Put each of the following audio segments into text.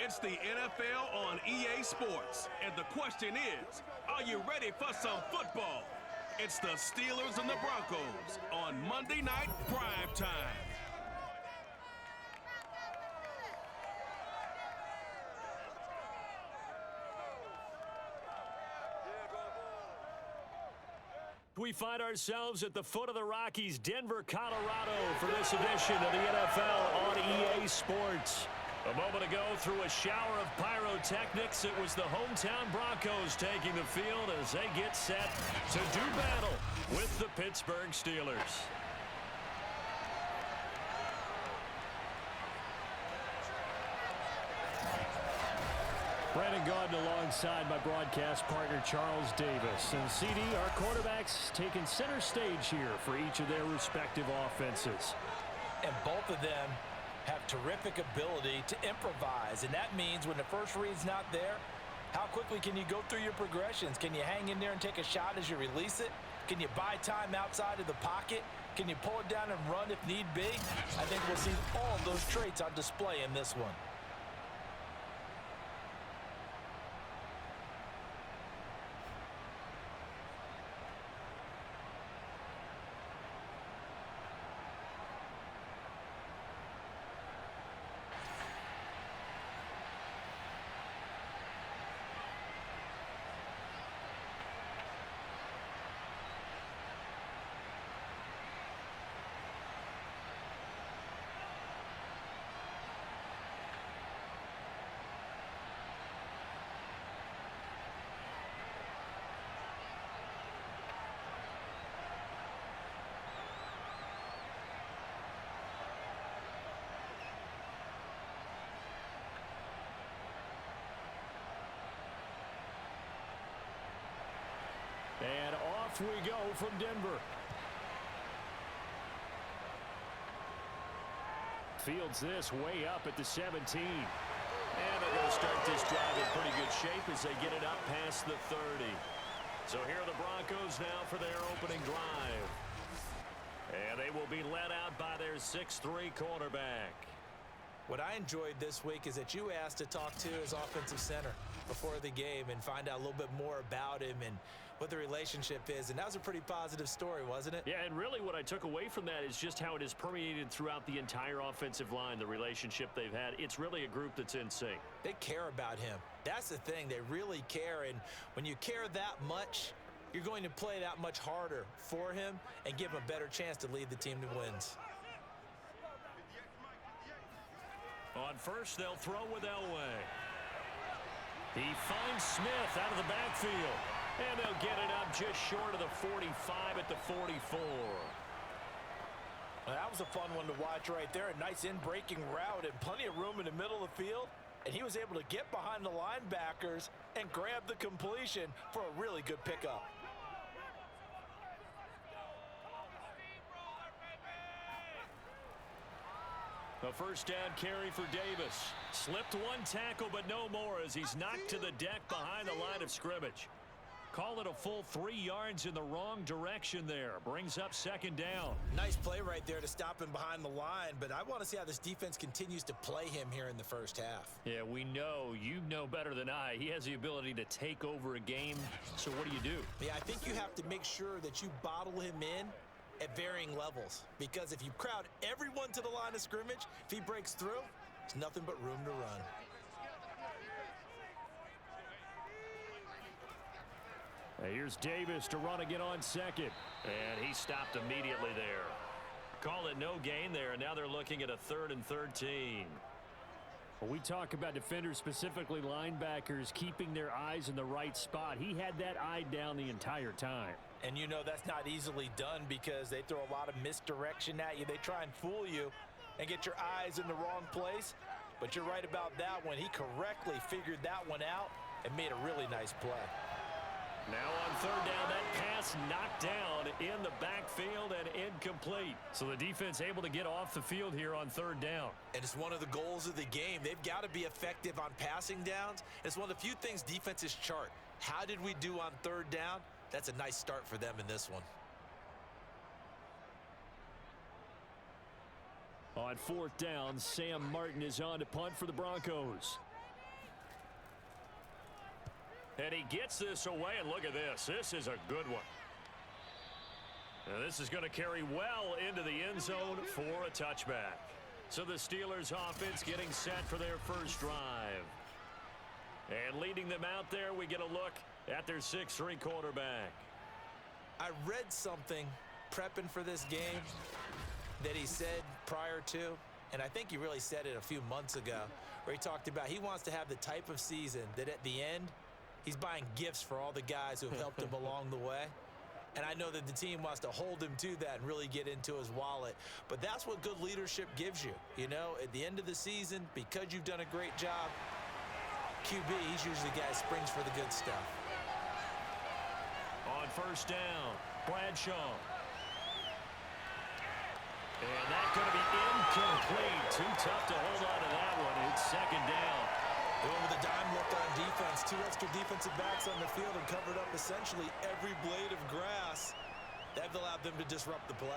It's the NFL on EA Sports, and the question is, are you ready for some football? It's the Steelers and the Broncos on Monday Night Prime Time. We find ourselves at the foot of the Rockies, Denver, Colorado, for this edition of the NFL on EA Sports. A moment ago, through a shower of pyrotechnics, it was the hometown Broncos taking the field as they get set to do battle with the Pittsburgh Steelers. Brandon Gaudin alongside my broadcast partner Charles Davis. And CD, our quarterbacks taking center stage here for each of their respective offenses. And both of them have terrific ability to improvise. And that means when the first read's not there, how quickly can you go through your progressions? Can you hang in there and take a shot as you release it? Can you buy time outside of the pocket? Can you pull it down and run if need be? I think we'll see all of those traits on display in this one. And off we go from Denver. Fields this way up at the 17. And they're going to start this drive in pretty good shape as they get it up past the 30. So here are the Broncos now for their opening drive. And they will be led out by their 6'3" quarterback. What I enjoyed this week is that you asked to talk to his offensive center before the game and find out a little bit more about him and what the relationship is. And that was a pretty positive story, wasn't it? Yeah, and really what I took away from that is just how it has permeated throughout the entire offensive line, the relationship they've had. It's really a group that's in sync. They care about him. That's the thing. They really care. And when you care that much, you're going to play that much harder for him and give him a better chance to lead the team to wins. On first, they'll throw with Elway. He finds Smith out of the backfield. And they'll get it up just short of the 45 at the 44. Well, that was a fun one to watch right there. A nice in-breaking route and plenty of room in the middle of the field. And he was able to get behind the linebackers and grab the completion for a really good pickup. A first down carry for Davis. Slipped one tackle, but no more as he's knocked to the deck behind the line of scrimmage. Call it a full 3 yards in the wrong direction there. Brings up second down. Nice play right there to stop him behind the line, but I want to see how this defense continues to play him here in the first half. Yeah, we know. You know better than I. He has the ability to take over a game. So what do? Yeah, I think you have to make sure that you bottle him in at varying levels, because if you crowd everyone to the line of scrimmage, if he breaks through, there's nothing but room to run. Here's Davis to run again on second. And he stopped immediately there. Call it no gain there, and now they're looking at a 3rd and 13. When we talk about defenders, specifically linebackers, keeping their eyes in the right spot, he had that eye down the entire time. And you know that's not easily done because they throw a lot of misdirection at you. They try and fool you and get your eyes in the wrong place. But you're right about that one. He correctly figured that one out and made a really nice play. Now on third down, that pass knocked down in the backfield and incomplete. So the defense able to get off the field here on third down. And it's one of the goals of the game. They've got to be effective on passing downs. It's one of the few things defenses chart. How did we do on third down? That's a nice start for them in this one. On fourth down, Sam Martin is on to punt for the Broncos. And he gets this away, and look at this. This is a good one. Now this is going to carry well into the end zone for a touchback. So the Steelers offense getting set for their first drive. And leading them out there, we get a look at their 6'3" quarterback. I read something prepping for this game that he said prior to, and I think he really said it a few months ago, where he talked about he wants to have the type of season that at the end, he's buying gifts for all the guys who have helped him along the way. And I know that the team wants to hold him to that and really get into his wallet. But that's what good leadership gives you. You know, at the end of the season, because you've done a great job, QB, he's usually the guy who springs for the good stuff. On first down, Bradshaw. And that's going to be incomplete. Too tough to hold on to that one. It's second down. Going with a dime look on defense. 2 extra defensive backs on the field and covered up essentially every blade of grass. That allowed them to disrupt the play.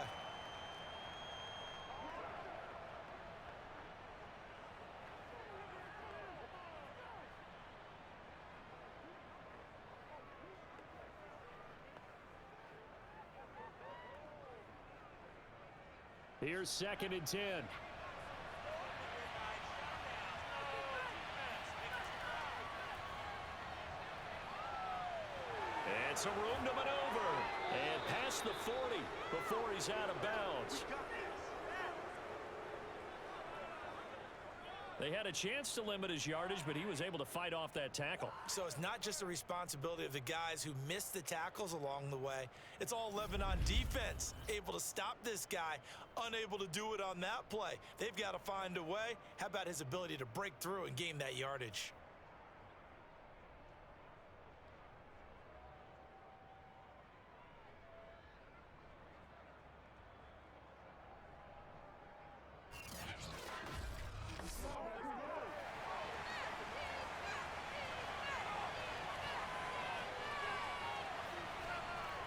Here's 2nd and 10. And some room to maneuver. And past the 40 before he's out of bounds. They had a chance to limit his yardage, but he was able to fight off that tackle. So it's not just the responsibility of the guys who missed the tackles along the way. It's all 11 on defense, able to stop this guy, unable to do it on that play. They've got to find a way. How about his ability to break through and gain that yardage?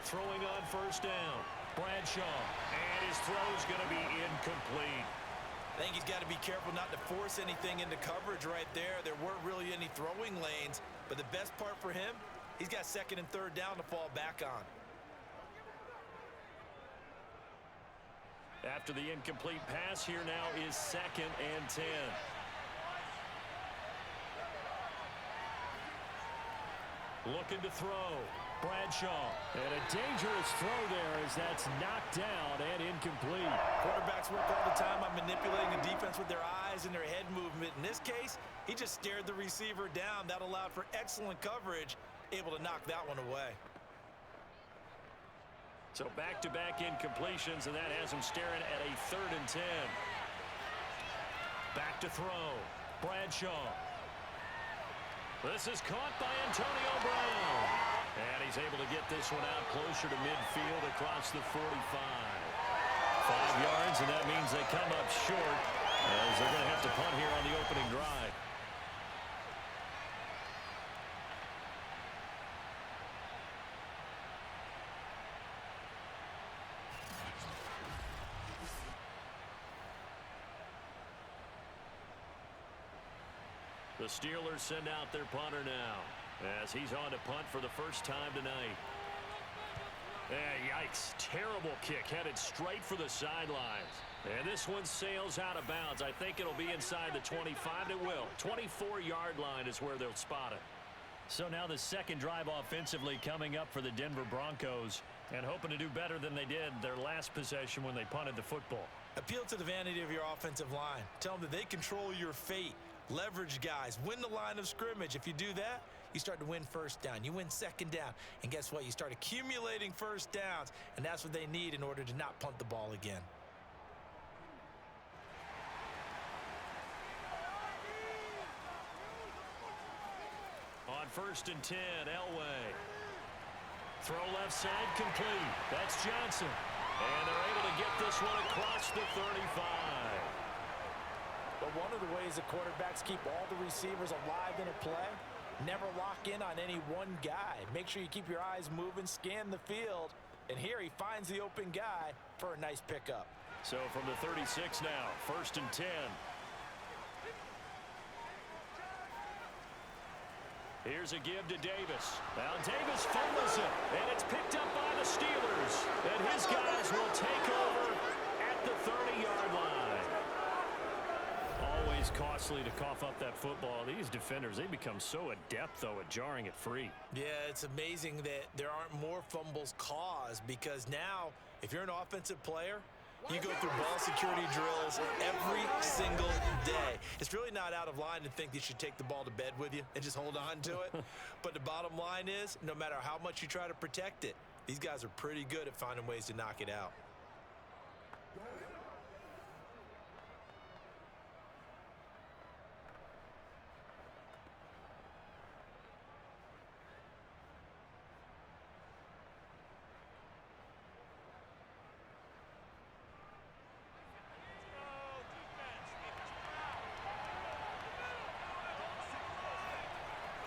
Throwing on first down, Bradshaw, and his throw's going to be incomplete. I think he's got to be careful not to force anything into coverage right there. There weren't really any throwing lanes, but the best part for him, he's got 2nd and 3rd down to fall back on. After the incomplete pass, here now is 2nd and 10. Looking to throw. Bradshaw. And a dangerous throw there as that's knocked down and incomplete. Quarterbacks work all the time on manipulating the defense with their eyes and their head movement. In this case, he just stared the receiver down. That allowed for excellent coverage, able to knock that one away. So back-to-back incompletions, and that has him staring at a 3rd and 10. Back to throw. Bradshaw. This is caught by Antonio Brown. And he's able to get this one out closer to midfield across the 45. 5 yards, and that means they come up short as they're going to have to punt here on the opening drive. The Steelers send out their punter now as he's on to punt for the first time tonight. Yikes. Terrible kick headed straight for the sidelines. And this one sails out of bounds. I think it'll be inside the 25. It will. 24-yard line is where they'll spot it. So now the second drive offensively coming up for the Denver Broncos and hoping to do better than they did their last possession when they punted the football. Appeal to the vanity of your offensive line. Tell them that they control your fate. Leverage guys. Win the line of scrimmage. If you do that, you start to win first down. You win second down. And guess what? You start accumulating first downs. And that's what they need in order to not punt the ball again. On 1st and 10, Elway. Throw left side complete. That's Johnson. And they're able to get this one across the 35. But one of the ways the quarterbacks keep all the receivers alive in a play, never lock in on any one guy. Make sure you keep your eyes moving, scan the field, and here he finds the open guy for a nice pickup. So from the 36 now, 1st and 10. Here's a give to Davis. Now Davis fumbles it, and it's picked up by the Steelers. And his guys will take over at the 30-yard line. Always costly to cough up that football. These defenders, they become so adept, though, at jarring it free. Yeah, it's amazing that there aren't more fumbles caused, because now, if you're an offensive player, you go through ball security drills every single day. It's really not out of line to think you should take the ball to bed with you and just hold on to it. But the bottom line is, no matter how much you try to protect it, these guys are pretty good at finding ways to knock it out.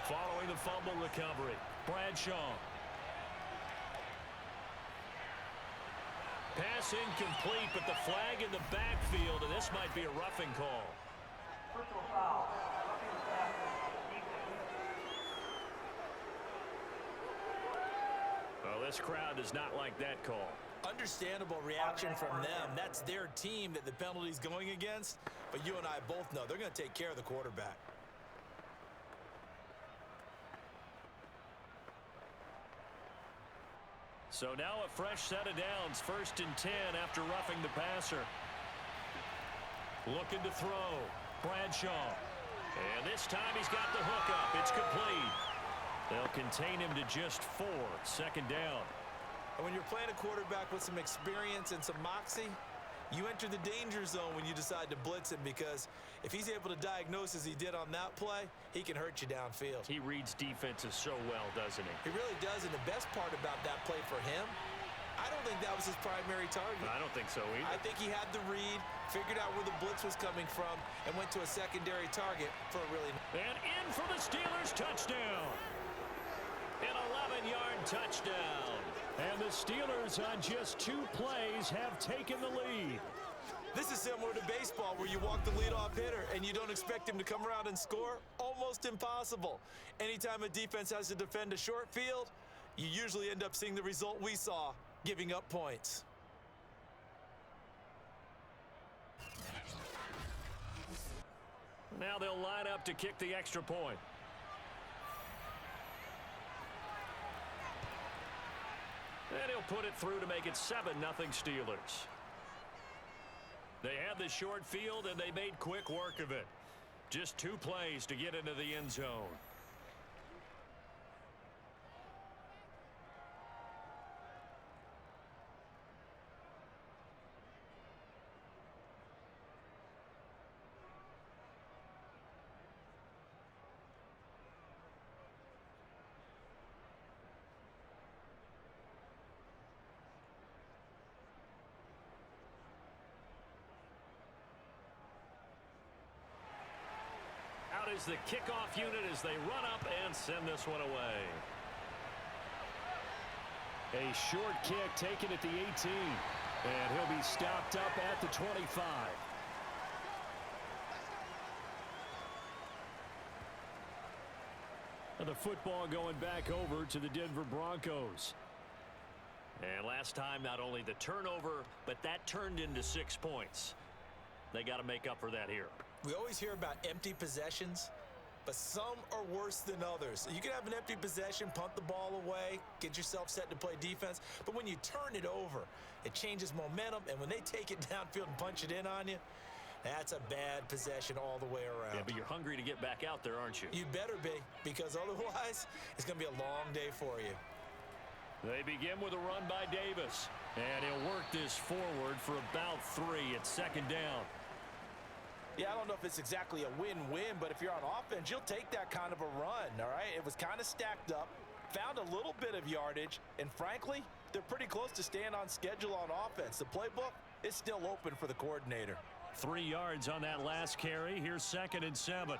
Following the fumble recovery, Bradshaw. Pass incomplete, but the flag in the backfield, and this might be a roughing call. Well, this crowd does not like that call. Understandable reaction from them. That's their team that the penalty's going against. But you and I both know they're going to take care of the quarterback. So now a fresh set of downs, 1st and 10 after roughing the passer. Looking to throw, Bradshaw. And this time he's got the hook up. It's complete. They'll contain him to just 4, 2nd down. And when you're playing a quarterback with some experience and some moxie, you enter the danger zone when you decide to blitz him, because if he's able to diagnose as he did on that play, he can hurt you downfield. He reads defenses so well, doesn't he? He really does, and the best part about that play for him, I don't think that was his primary target. I don't think so either. I think he had the read, figured out where the blitz was coming from, and went to a secondary target for a really... And in for the Steelers, touchdown. An 11-yard touchdown. And the Steelers on just 2 plays have taken the lead. This is similar to baseball, where you walk the leadoff hitter and you don't expect him to come around and score. Almost impossible. Anytime a defense has to defend a short field, you usually end up seeing the result we saw, giving up points. Now they'll line up to kick the extra point. And he'll put it through to make it 7-0 Steelers. They had the short field, and they made quick work of it. Just 2 plays to get into the end zone. Is the kickoff unit as they run up and send this one away. A short kick taken at the 18. And he'll be stopped up at the 25. And the football going back over to the Denver Broncos. And last time, not only the turnover, but that turned into 6 points. They got to make up for that here. We always hear about empty possessions, but some are worse than others. You can have an empty possession, punt the ball away, get yourself set to play defense, but when you turn it over, it changes momentum, and when they take it downfield and punch it in on you, that's a bad possession all the way around. Yeah, but you're hungry to get back out there, aren't you? You better be, because otherwise, it's going to be a long day for you. They begin with a run by Davis, and he'll work this forward for about 3 at 2nd down. Yeah, I don't know if it's exactly a win-win, but if you're on offense, you'll take that kind of a run, all right? It was kind of stacked up, found a little bit of yardage, and frankly, they're pretty close to staying on schedule on offense. The playbook is still open for the coordinator. 3 yards on that last carry. Here's 2nd and 7.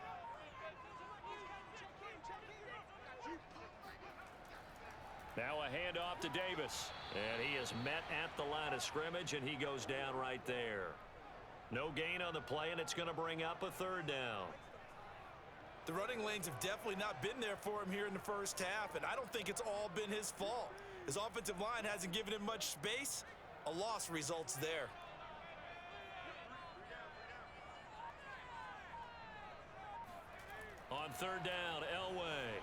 Now a handoff to Davis, and he is met at the line of scrimmage, and he goes down right there. No gain on the play, and it's going to bring up a 3rd down. The running lanes have definitely not been there for him here in the first half, and I don't think it's all been his fault. His offensive line hasn't given him much space. A loss results there. On third down, Elway.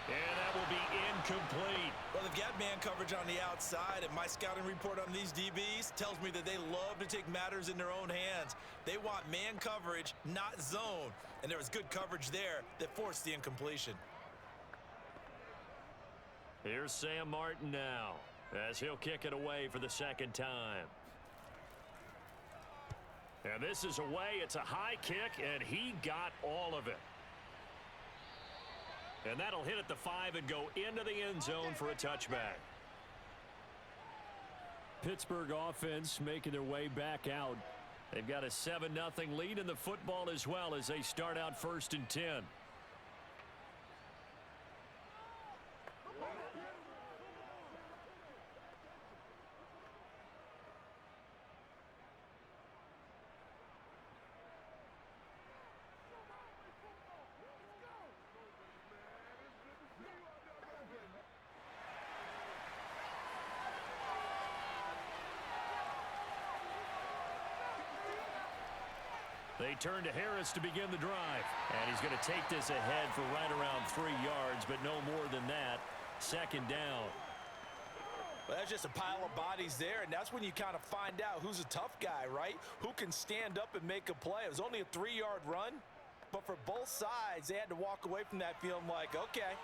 And that will be incomplete. Well, they've got man coverage on the outside, and my scouting report on these DBs tells me that they love to take matters in their own hands. They want man coverage, not zone. And there was good coverage there that forced the incompletion. Here's Sam Martin now, as he'll kick it away for the second time. And this is away. It's a high kick, and he got all of it. And that'll hit at the 5 and go into the end zone for a touchback. Pittsburgh offense making their way back out. They've got a 7-0 lead in the football as well as they start out 1st and 10. They turn to Harris to begin the drive. And he's going to take this ahead for right around 3 yards, but no more than that. Second down. Well, that's just a pile of bodies there, and that's when you kind of find out who's a tough guy, right? Who can stand up and make a play. It was only a 3-yard run, but for both sides, they had to walk away from that feeling like, okay,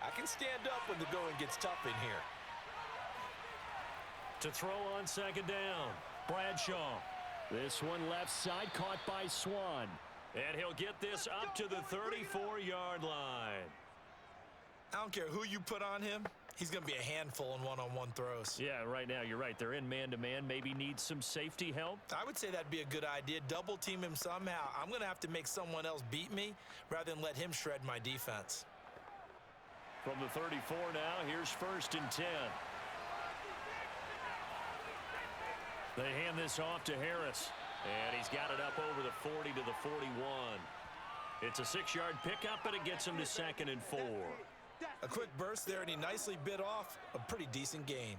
I can stand up when the going gets tough in here. To throw on second down, Bradshaw. This one left side, caught by Swan. And he'll get this up to the 34-yard line. I don't care who you put on him. He's going to be a handful in one-on-one throws. Yeah, right now, you're right. They're in man-to-man. Maybe need some safety help. I would say that'd be a good idea. Double team him somehow. I'm going to have to make someone else beat me rather than let him shred my defense. From the 34 now, here's 1st and 10. They hand this off to Harris, and he's got it up over the 40 to the 41. It's a 6-yard pickup, but it gets him to 2nd and 4. A quick burst there, and he nicely bit off a pretty decent gain.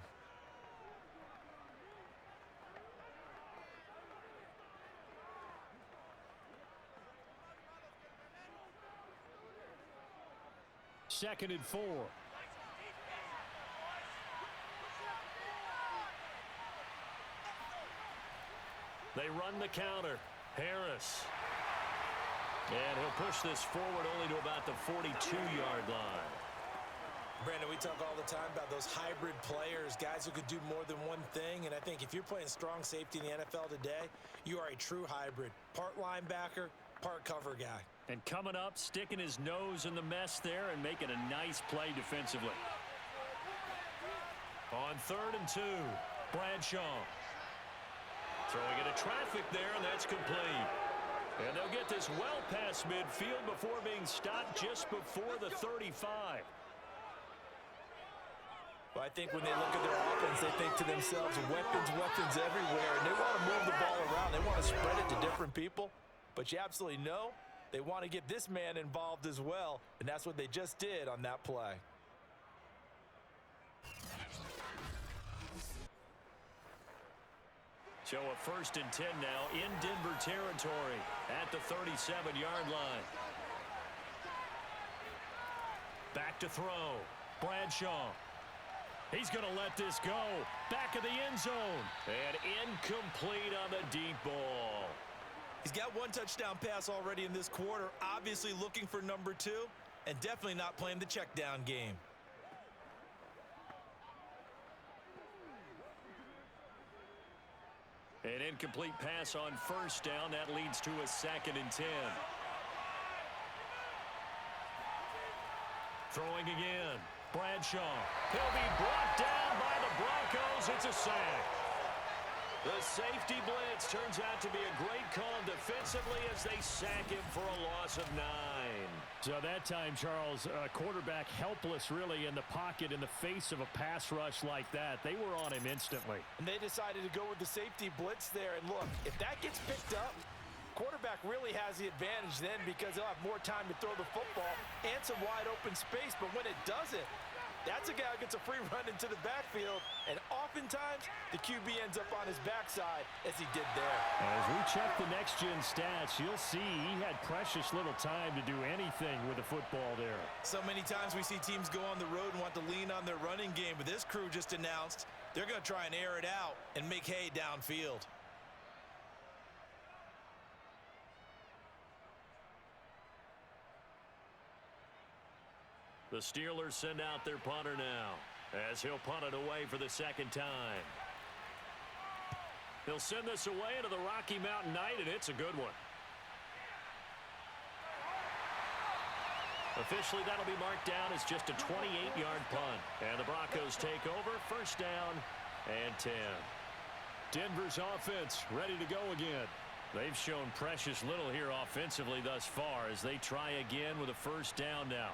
Second and 4. They run the counter. Harris. And he'll push this forward only to about the 42-yard line. Brandon, we talk all the time about those hybrid players, guys who could do more than one thing. And I think if you're playing strong safety in the NFL today, you are a true hybrid. Part linebacker, part cover guy. And coming up, sticking his nose in the mess there and making a nice play defensively. On 3rd and 2, Bradshaw. Throwing into traffic there, and that's complete. And they'll get this well past midfield before being stopped just before the 35. Well, I think when they look at their offense, they think to themselves, weapons everywhere. And they want to move the ball around. They want to spread it to different people. But you absolutely know they want to get this man involved as well. And that's what they just did on that play. So a 1st and 10 now in Denver territory at the 37-yard line. Back to throw. Bradshaw. He's going to let this go. Back of the end zone. And incomplete on the deep ball. He's got one touchdown pass already in this quarter. Obviously looking for number 2. And definitely not playing the check down game. An incomplete pass on 1st down. That leads to a 2nd and 10. Throwing again. Bradshaw. He'll be brought down by the Broncos. It's a sack. The safety blitz turns out to be a great call defensively as they sack him for a loss of 9. So that time, Charles, quarterback helpless really in the pocket in the face of a pass rush like that. They were on him instantly. And they decided to go with the safety blitz there. And look, if that gets picked up, Quarterback really has the advantage then because he'll have more time to throw the football and some wide open space. But when it doesn't, that's a guy who gets a free run into the backfield, and oftentimes the QB ends up on his backside as he did there. As we check the next-gen stats, you'll see he had precious little time to do anything with the football there. So many times we see teams go on the road and want to lean on their running game, but this crew just announced they're going to try and air it out and make hay downfield. The Steelers send out their punter now as he'll punt it away for the second time. He'll send this away into the Rocky Mountain Night, and it's a good one. Officially, that'll be marked down as just a 28-yard punt. And the Broncos take over, first down and 10. Denver's offense ready to go again. They've shown precious little here offensively thus far as they try again with a first down now.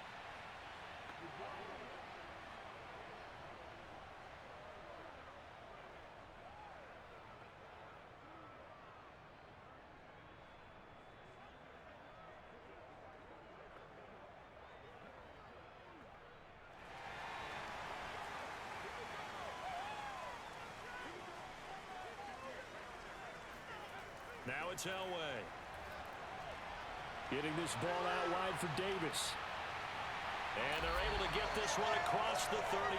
Now it's Elway. Getting this ball out wide for Davis. And they're able to get this one across the 35.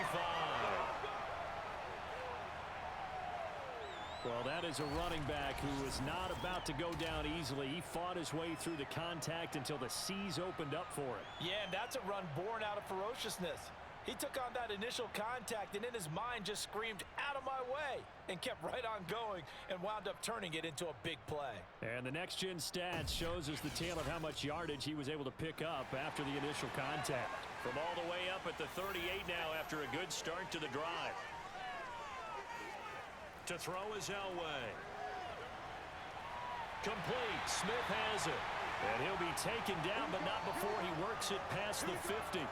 Well, that is a running back who was not about to go down easily. He fought his way through the contact until the seas opened up for him. Yeah, and that's a run born out of ferociousness. He took on that initial contact and in his mind just screamed, "Out of my way," and kept right on going and wound up turning it into a big play. And the next-gen stats shows us the tale of how much yardage he was able to pick up after the initial contact. From all the way up at the 38 now after a good start to the drive. To throw is Elway. Complete. Smith has it. And he'll be taken down, but not before he works it past the 50.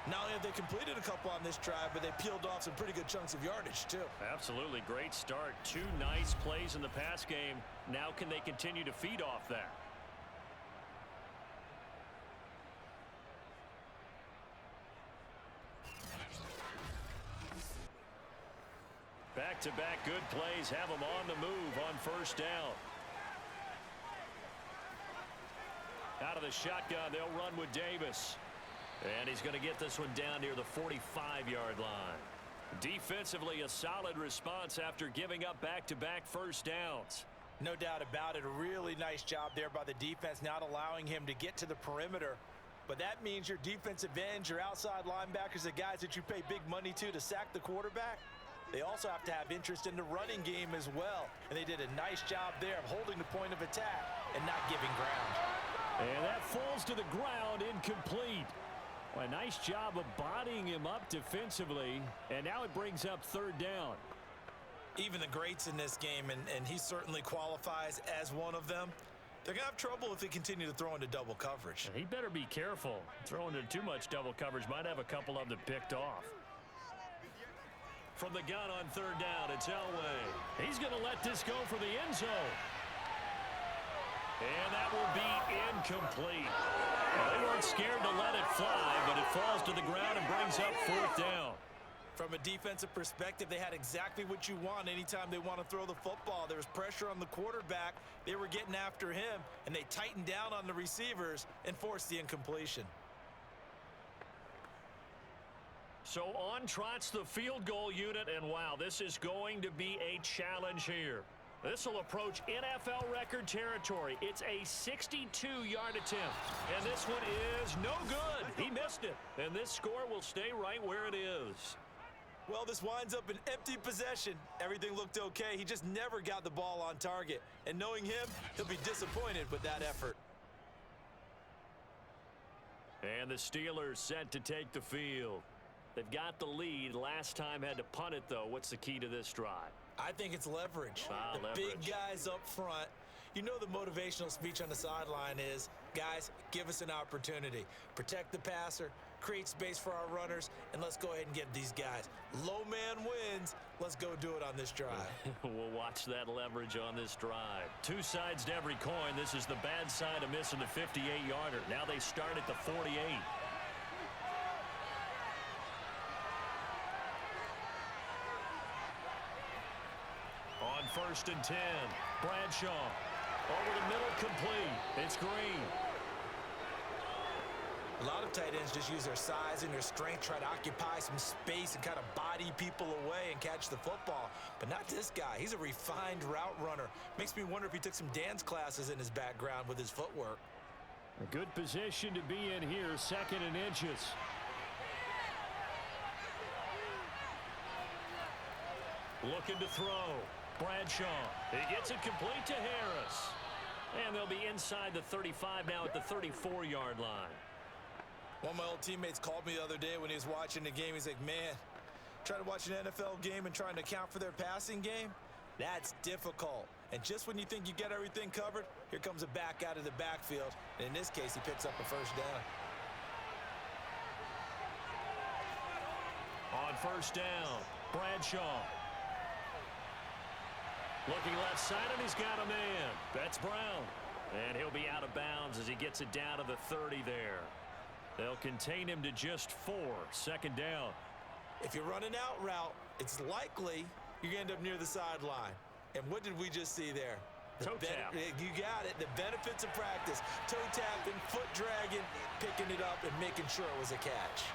Not only have they completed a couple on this drive, but they peeled off some pretty good chunks of yardage, too. Absolutely. Great start. Two nice plays in the pass game. Now can they continue to feed off that? Back-to-back good plays have them on the move on first down. Out of the shotgun, they'll run with Davis. And he's going to get this one down near the 45-yard line. Defensively, a solid response after giving up back-to-back first downs. No doubt about it. A really nice job there by the defense, not allowing him to get to the perimeter. But that means your defensive ends, your outside linebackers, the guys that you pay big money to sack the quarterback, they also have to have interest in the running game as well. And they did a nice job there of holding the point of attack and not giving ground. And that falls to the ground, incomplete. Well, a nice job of bodying him up defensively, and now it brings up third down. Even the greats in this game, and he certainly qualifies as one of them, they're going to have trouble if they continue to throw into double coverage. He better be careful. Throwing into too much double coverage might have a couple of them picked off. From the gun on third down, it's Elway. He's going to let this go for the end zone. And that will be incomplete. Well, they weren't scared to let it fly, but it falls to the ground and brings up fourth down. From a defensive perspective, they had exactly what you want anytime they want to throw the football. There was pressure on the quarterback. They were getting after him, and they tightened down on the receivers and forced the incompletion. So on trots the field goal unit, and wow, this is going to be a challenge here. This will approach NFL record territory. It's a 62-yard attempt. And this one is no good. He missed it. And this score will stay right where it is. Well, this winds up an empty possession. Everything looked okay. He just never got the ball on target. And knowing him, he'll be disappointed with that effort. And the Steelers set to take the field. They've got the lead. Last time had to punt it, though. What's the key to this drive? I think it's leverage. The leverage. Big guys up front. You know the motivational speech on the sideline is, guys, give us an opportunity. Protect the passer, create space for our runners, and let's go ahead and get these guys. Low man wins. Let's go do it on this drive. We'll watch that leverage on this drive. Two sides to every coin. This is the bad side of missing the 58-yarder. Now they start at the 48. On 1st and 10, Bradshaw. Over the middle, complete. It's Green. A lot of tight ends just use their size and their strength, try to occupy some space and kind of body people away and catch the football. But not this guy. He's a refined route runner. Makes me wonder if he took some dance classes in his background with his footwork. A good position to be in here, 2nd and inches. Looking to throw. Bradshaw. He gets it complete to Harris. And they'll be inside the 35 now at the 34-yard line. One of my old teammates called me the other day when he was watching the game. He's like, man, trying to watch an NFL game and trying to account for their passing game, that's difficult. And just when you think you get everything covered, here comes a back out of the backfield. And in this case, he picks up a first down. On 1st down, Bradshaw. Looking left side, and he's got a man. That's Brown. And he'll be out of bounds as he gets it down to the 30 there. They'll contain him to just 4. 2nd down. If you run an out route, it's likely you're going to end up near the sideline. And what did we just see there? Toe tap. You got it. The benefits of practice. Toe tapping, foot dragging, picking it up, and making sure it was a catch.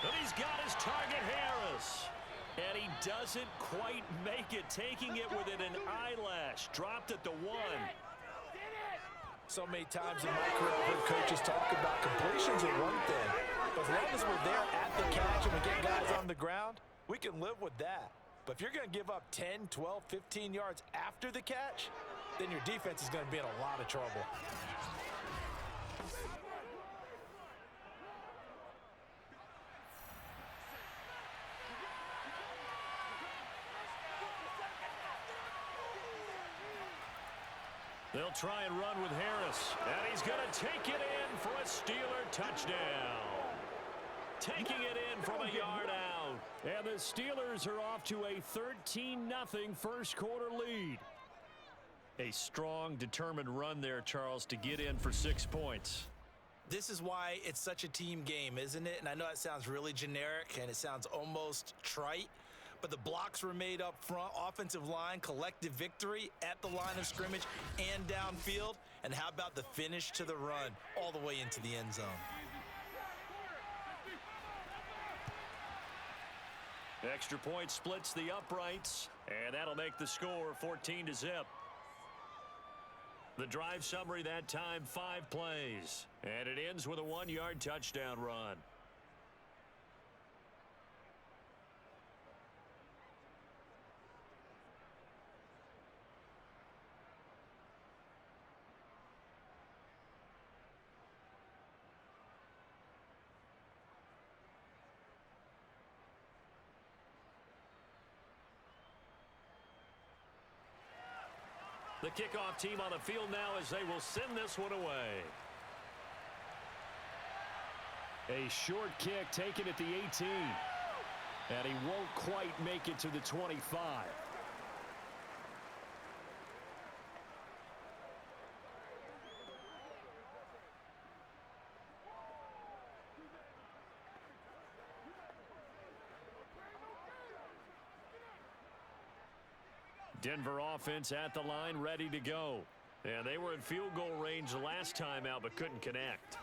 But he's got his target, Harris. And he doesn't quite make it, taking it within an eyelash. Dropped at the 1. So many times in my career, I've heard coaches talk about completions are one thing. But as long as we're there at the catch and we get guys on the ground, we can live with that. But if you're going to give up 10, 12, 15 yards after the catch, then your defense is going to be in a lot of trouble. They'll try and run with Harris. And he's going to take it in for a Steeler touchdown. Taking it in from a yard out. And the Steelers are off to a 13-0 first quarter lead. A strong, determined run there, Charles, to get in for 6 points. This is why it's such a team game, isn't it? And I know it sounds really generic and it sounds almost trite. But the blocks were made up front, offensive line, collective victory at the line of scrimmage and downfield. And how about the finish to the run all the way into the end zone? Extra point splits the uprights, and that'll make the score 14-0. The drive summary that time, 5 plays. And it ends with a 1-yard touchdown run. The kickoff team on the field now as they will send this one away. A short kick taken at the 18. And he won't quite make it to the 25. Denver offense at the line, ready to go. And they were in field goal range the last time out, but couldn't connect.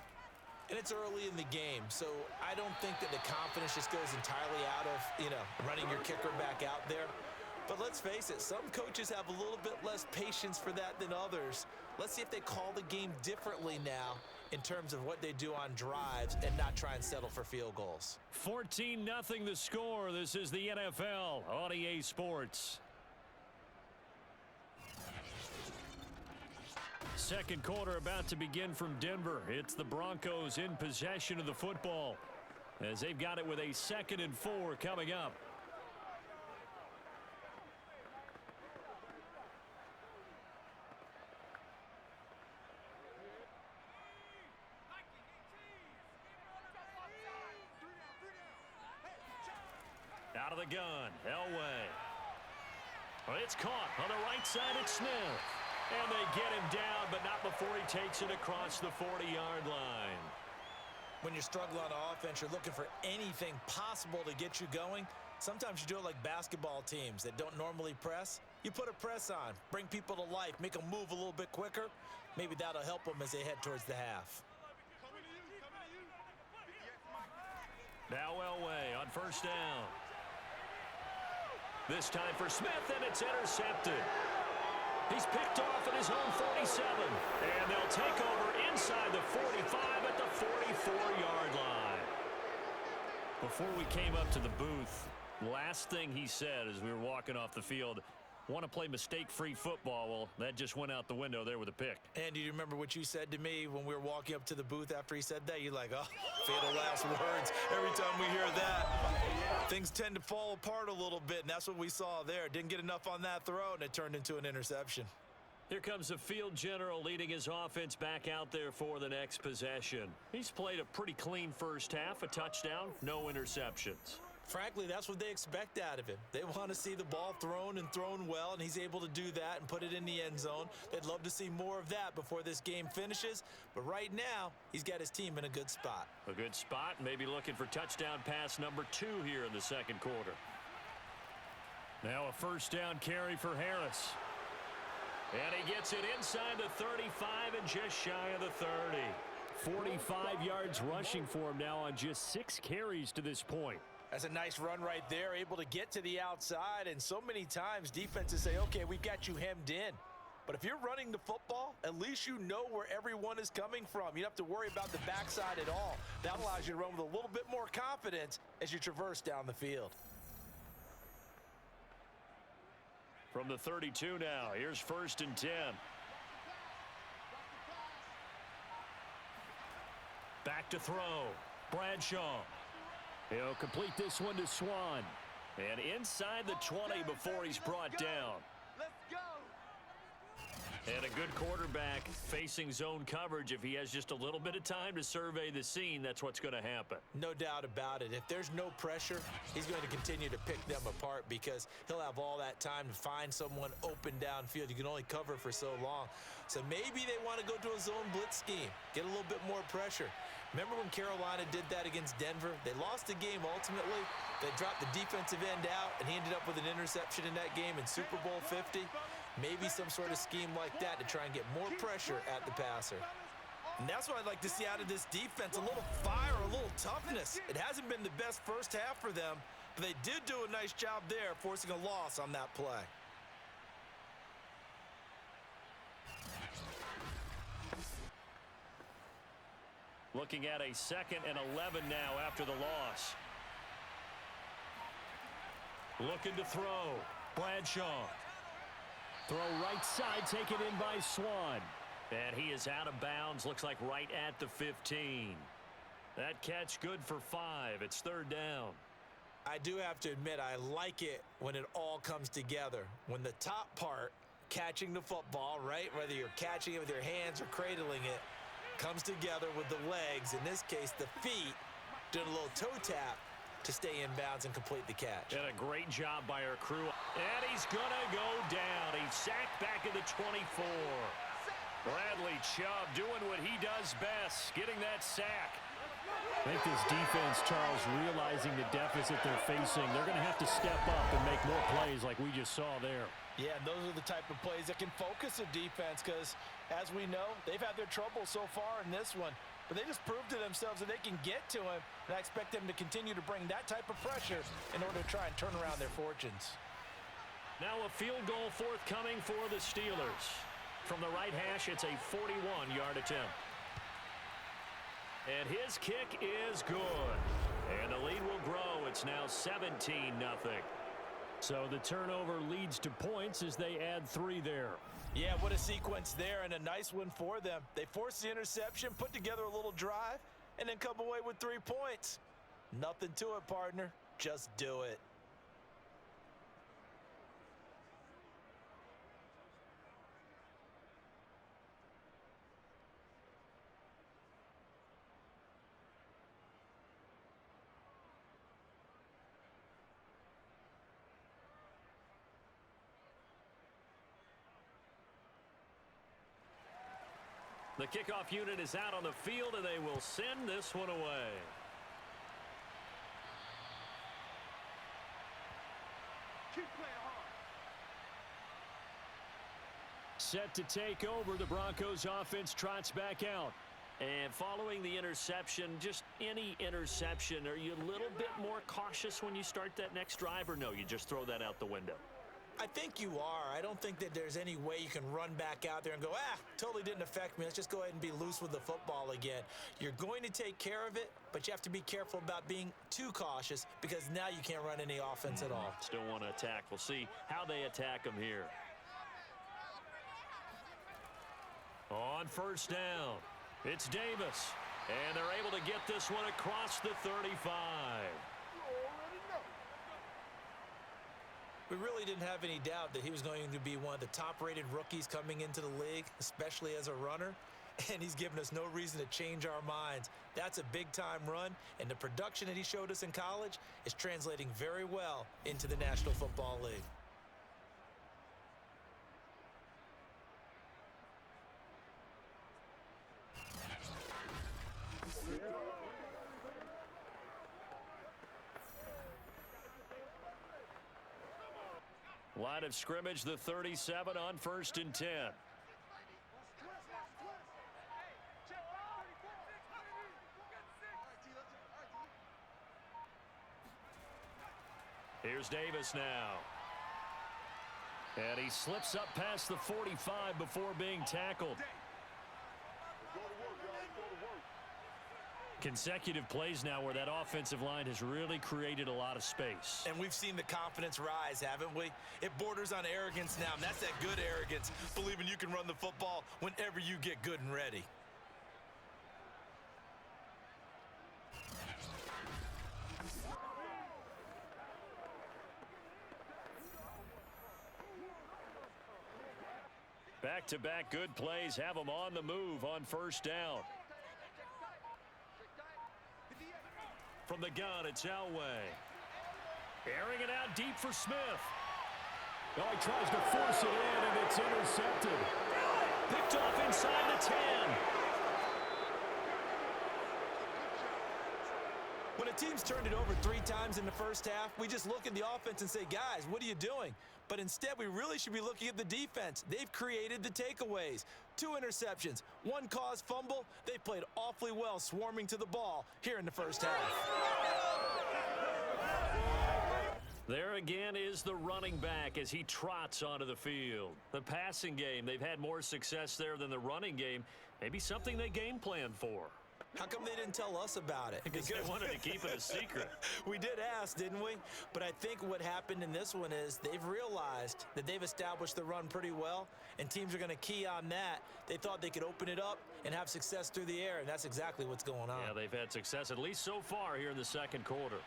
And it's early in the game, so I don't think that the confidence just goes entirely out of, running your kicker back out there. But let's face it, some coaches have a little bit less patience for that than others. Let's see if they call the game differently now in terms of what they do on drives and not try and settle for field goals. 14-0 the score. This is the NFL on EA Sports. Second quarter about to begin from Denver. It's the Broncos in possession of the football as they've got it with a 2nd and 4 coming up. Out of the gun, Elway. Well, it's caught on the right side at Smith. And they get him down, but not before he takes it across the 40-yard line. When you're struggling on offense, you're looking for anything possible to get you going. Sometimes you do it like basketball teams that don't normally press. You put a press on, bring people to life, make them move a little bit quicker. Maybe that'll help them as they head towards the half. Now Elway on first down. This time for Smith, and it's intercepted. He's picked off at his own 47. And they'll take over inside the 45 at the 44-yard line. Before we came up to the booth, last thing he said as we were walking off the field, want to play mistake-free football. Well, that just went out the window there with a pick. And do you remember what you said to me when we were walking up to the booth after he said that? You're like, oh, fatal last words. Every time we hear that, things tend to fall apart a little bit, and that's what we saw there. Didn't get enough on that throw, and it turned into an interception. Here comes the field general leading his offense back out there for the next possession. He's played a pretty clean first half, a touchdown, no interceptions. Frankly, that's what they expect out of him. They want to see the ball thrown and thrown well, and he's able to do that and put it in the end zone. They'd love to see more of that before this game finishes, but right now, he's got his team in a good spot. A good spot, maybe looking for touchdown pass number 2 here in the second quarter. Now a first down carry for Harris. And he gets it inside the 35 and just shy of the 30. 45 yards rushing for him now on just 6 carries to this point. That's a nice run right there, able to get to the outside, and so many times defenses say, okay, we've got you hemmed in. But if you're running the football, at least you know where everyone is coming from. You don't have to worry about the backside at all. That allows you to run with a little bit more confidence as you traverse down the field. From the 32 now, here's 1st and 10. Back to throw, Bradshaw. He'll complete this one to Swan. And inside the 20 before he's brought down. Let's go. And a good quarterback facing zone coverage. If he has just a little bit of time to survey the scene, that's what's going to happen. No doubt about it. If there's no pressure, he's going to continue to pick them apart because he'll have all that time to find someone open downfield. You can only cover for so long. So maybe they want to go to a zone blitz scheme, get a little bit more pressure. Remember when Carolina did that against Denver? They lost the game ultimately. They dropped the defensive end out, and he ended up with an interception in that game in Super Bowl 50. Maybe some sort of scheme like that to try and get more pressure at the passer. And that's what I'd like to see out of this defense, a little fire, a little toughness. It hasn't been the best first half for them, but they did do a nice job there, forcing a loss on that play. Looking at a 2nd and 11 now after the loss. Looking to throw. Bradshaw. Throw right side, taken in by Swan. And he is out of bounds, looks like right at the 15. That catch good for 5. It's 3rd down. I do have to admit, I like it when it all comes together. When the top part, catching the football, right, whether you're catching it with your hands or cradling it, comes together with the legs, in this case the feet, doing a little toe tap to stay in bounds and complete the catch. And a great job by our crew. And he's gonna go down. He's sacked back at the 24. Bradley Chubb doing what he does best, getting that sack. I think this defense, Charles, realizing the deficit they're facing, they're going to have to step up and make more plays like we just saw there. Yeah, and those are the type of plays that can focus a defense because, as we know, they've had their trouble so far in this one. But they just proved to themselves that they can get to him, and I expect them to continue to bring that type of pressure in order to try and turn around their fortunes. Now a field goal forthcoming for the Steelers. From the right hash, it's a 41-yard attempt. And his kick is good. And the lead will grow. It's now 17-0. So the turnover leads to points as they add 3 there. Yeah, what a sequence there, and a nice one for them. They forced the interception, put together a little drive, and then come away with 3 points. Nothing to it, partner. Just do it. The kickoff unit is out on the field, and they will send this one away. Keep playing hard. Set to take over, the Broncos offense trots back out. And following the interception, just any interception, are you a little bit more cautious when you start that next drive, or no, you just throw that out the window? I think you are. I don't think that there's any way you can run back out there and go, totally didn't affect me. Let's just go ahead and be loose with the football again. You're going to take care of it, but you have to be careful about being too cautious because now you can't run any offense at all. Still want to attack. We'll see how they attack them here. On first down, it's Davis. And they're able to get this one across the 35. We really didn't have any doubt that he was going to be one of the top-rated rookies coming into the league, especially as a runner, and he's given us no reason to change our minds. That's a big-time run, and the production that he showed us in college is translating very well into the National Football League. Line of scrimmage, the 37 on 1st and 10. Here's Davis now. And he slips up past the 45 before being tackled. Consecutive plays now where that offensive line has really created a lot of space. And we've seen the confidence rise, haven't we? It borders on arrogance now, and that's that good arrogance, believing you can run the football whenever you get good and ready. Back-to-back good plays have them on the move on first down. From the gun, it's Elway. Airing it out deep for Smith. Oh, he tries to force it in, and it's intercepted. Picked off inside the 10. When a team's turned it over 3 times in the first half, we just look at the offense and say, guys, what are you doing? But instead, we really should be looking at the defense. They've created the takeaways. 2 interceptions, 1 caused fumble. They played awfully well swarming to the ball here in the first half. There again is the running back as he trots onto the field. The passing game, they've had more success there than the running game. Maybe something they game planned for. How come they didn't tell us about it? Because they wanted to keep it a secret. We did ask, didn't we? But I think what happened in this one is they've realized that they've established the run pretty well, and teams are going to key on that. They thought they could open it up and have success through the air, and that's exactly what's going on. Yeah, they've had success, at least so far, here in the second quarter.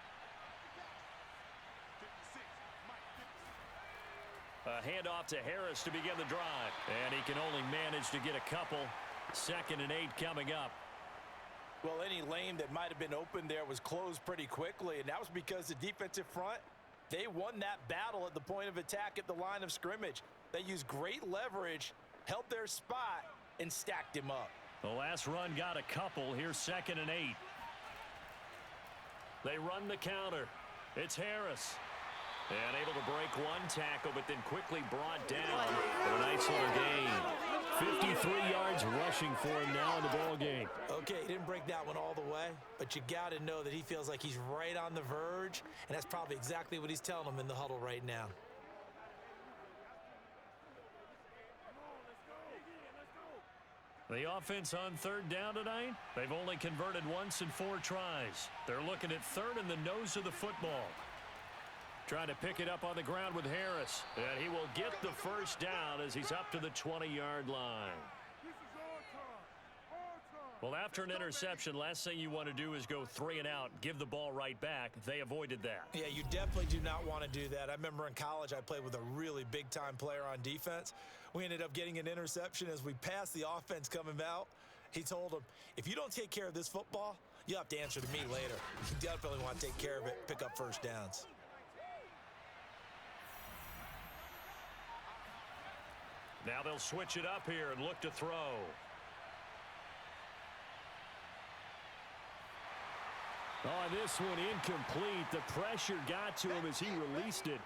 A handoff to Harris to begin the drive. And he can only manage to get a couple. 2nd and 8 coming up. Well, any lane that might have been open there was closed pretty quickly, and that was because the defensive front, they won that battle at the point of attack at the line of scrimmage. They used great leverage, held their spot, and stacked him up. The last run got a couple. Here's 2nd and 8. They run the counter. It's Harris. And able to break 1 tackle, but then quickly brought down for a nice little gain. 53 yards rushing for him now in the ball game. Okay, he didn't break that one all the way, but you got to know that he feels like he's right on the verge, and that's probably exactly what he's telling them in the huddle right now. The offense on 3rd down tonight, they've only converted once in 4 tries. They're looking at 3rd in the nose of the football. Trying to pick it up on the ground with Harris. And he will get the first down as he's up to the 20-yard line. Well, after an interception, last thing you want to do is go 3 and out, give the ball right back. They avoided that. Yeah, you definitely do not want to do that. I remember in college I played with a really big-time player on defense. We ended up getting an interception as we passed the offense coming out. He told him, if you don't take care of this football, you'll have to answer to me later. You definitely want to take care of it, pick up first downs. Now they'll switch it up here and look to throw. Oh, this one incomplete. The pressure got to him as he released it.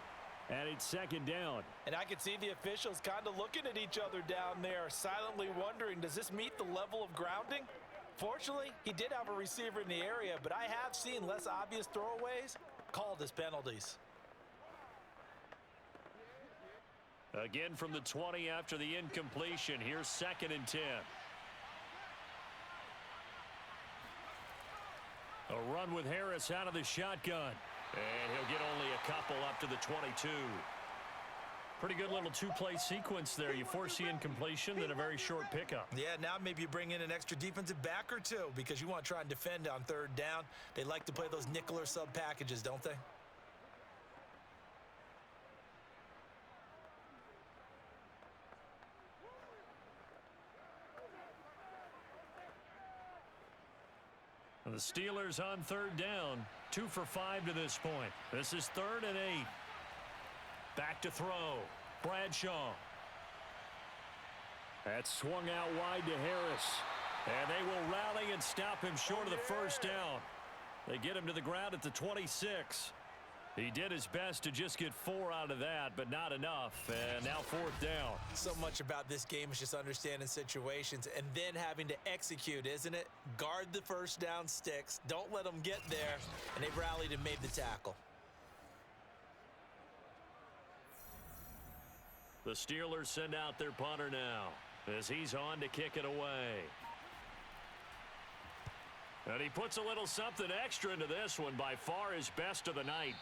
And it's second down. And I can see the officials kind of looking at each other down there, silently wondering, does this meet the level of grounding? Fortunately, he did have a receiver in the area, but I have seen less obvious throwaways called as penalties. Again from the 20 after the incompletion. Here's 2nd and 10. A run with Harris out of the shotgun. And he'll get only a couple up to the 22. Pretty good little two-play sequence there. You force the incompletion, then a very short pickup. Yeah, now maybe you bring in an extra defensive back or two because you want to try and defend on 3rd down. They like to play those nickel or sub packages, don't they? The Steelers on 3rd down. 2 for 5 to this point. This is 3rd and 8. Back to throw. Bradshaw. That's swung out wide to Harris. And they will rally and stop him short of the 1st down. They get him to the ground at the 26. He did his best to just get 4 out of that, but not enough. And now 4th down. So much about this game is just understanding situations and then having to execute, isn't it? Guard the 1st down sticks. Don't let them get there. And they rallied and made the tackle. The Steelers send out their punter now as he's on to kick it away. And he puts a little something extra into this one, by far his best of the night.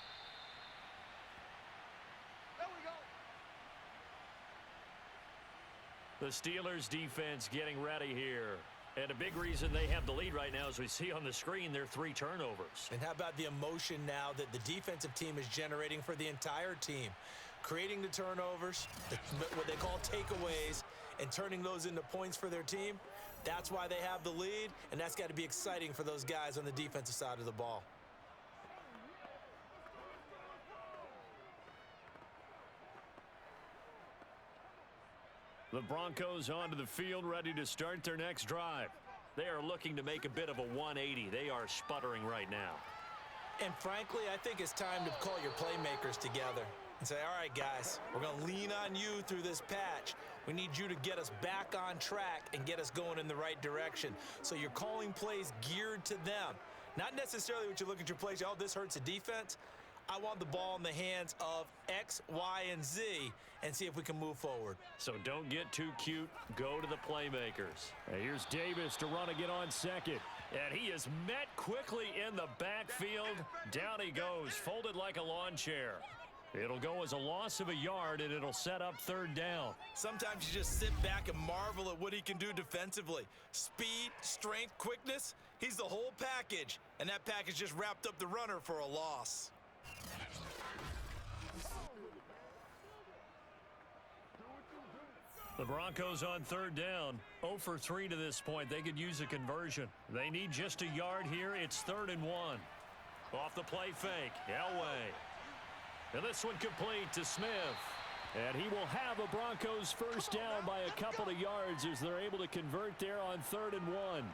The Steelers defense getting ready here. And a big reason they have the lead right now, as we see on the screen, their 3 turnovers. And how about the emotion now that the defensive team is generating for the entire team? Creating the turnovers, what they call takeaways, and turning those into points for their team. That's why they have the lead, and that's got to be exciting for those guys on the defensive side of the ball. The Broncos onto the field, ready to start their next drive. They are looking to make a bit of a 180. They are sputtering right now. And frankly, I think it's time to call your playmakers together and say, all right, guys, we're going to lean on you through this patch. We need you to get us back on track and get us going in the right direction. So you're calling plays geared to them. Not necessarily what you look at your plays, oh, this hurts the defense. I want the ball in the hands of X, Y, and Z and see if we can move forward. So don't get too cute. Go to the playmakers. And here's Davis to run again on 2nd. And he is met quickly in the backfield. Down he goes, folded like a lawn chair. It'll go as a loss of a yard, and it'll set up 3rd down. Sometimes you just sit back and marvel at what he can do defensively. Speed, strength, quickness, he's the whole package. And that package just wrapped up the runner for a loss. The Broncos on 3rd down, 0 for 3 to this point. They could use a conversion. They need just a yard here. It's 3rd and 1. Off the play fake, Elway. And this one complete to Smith. And he will have a Broncos 1st down by a couple of yards as they're able to convert there on 3rd and 1.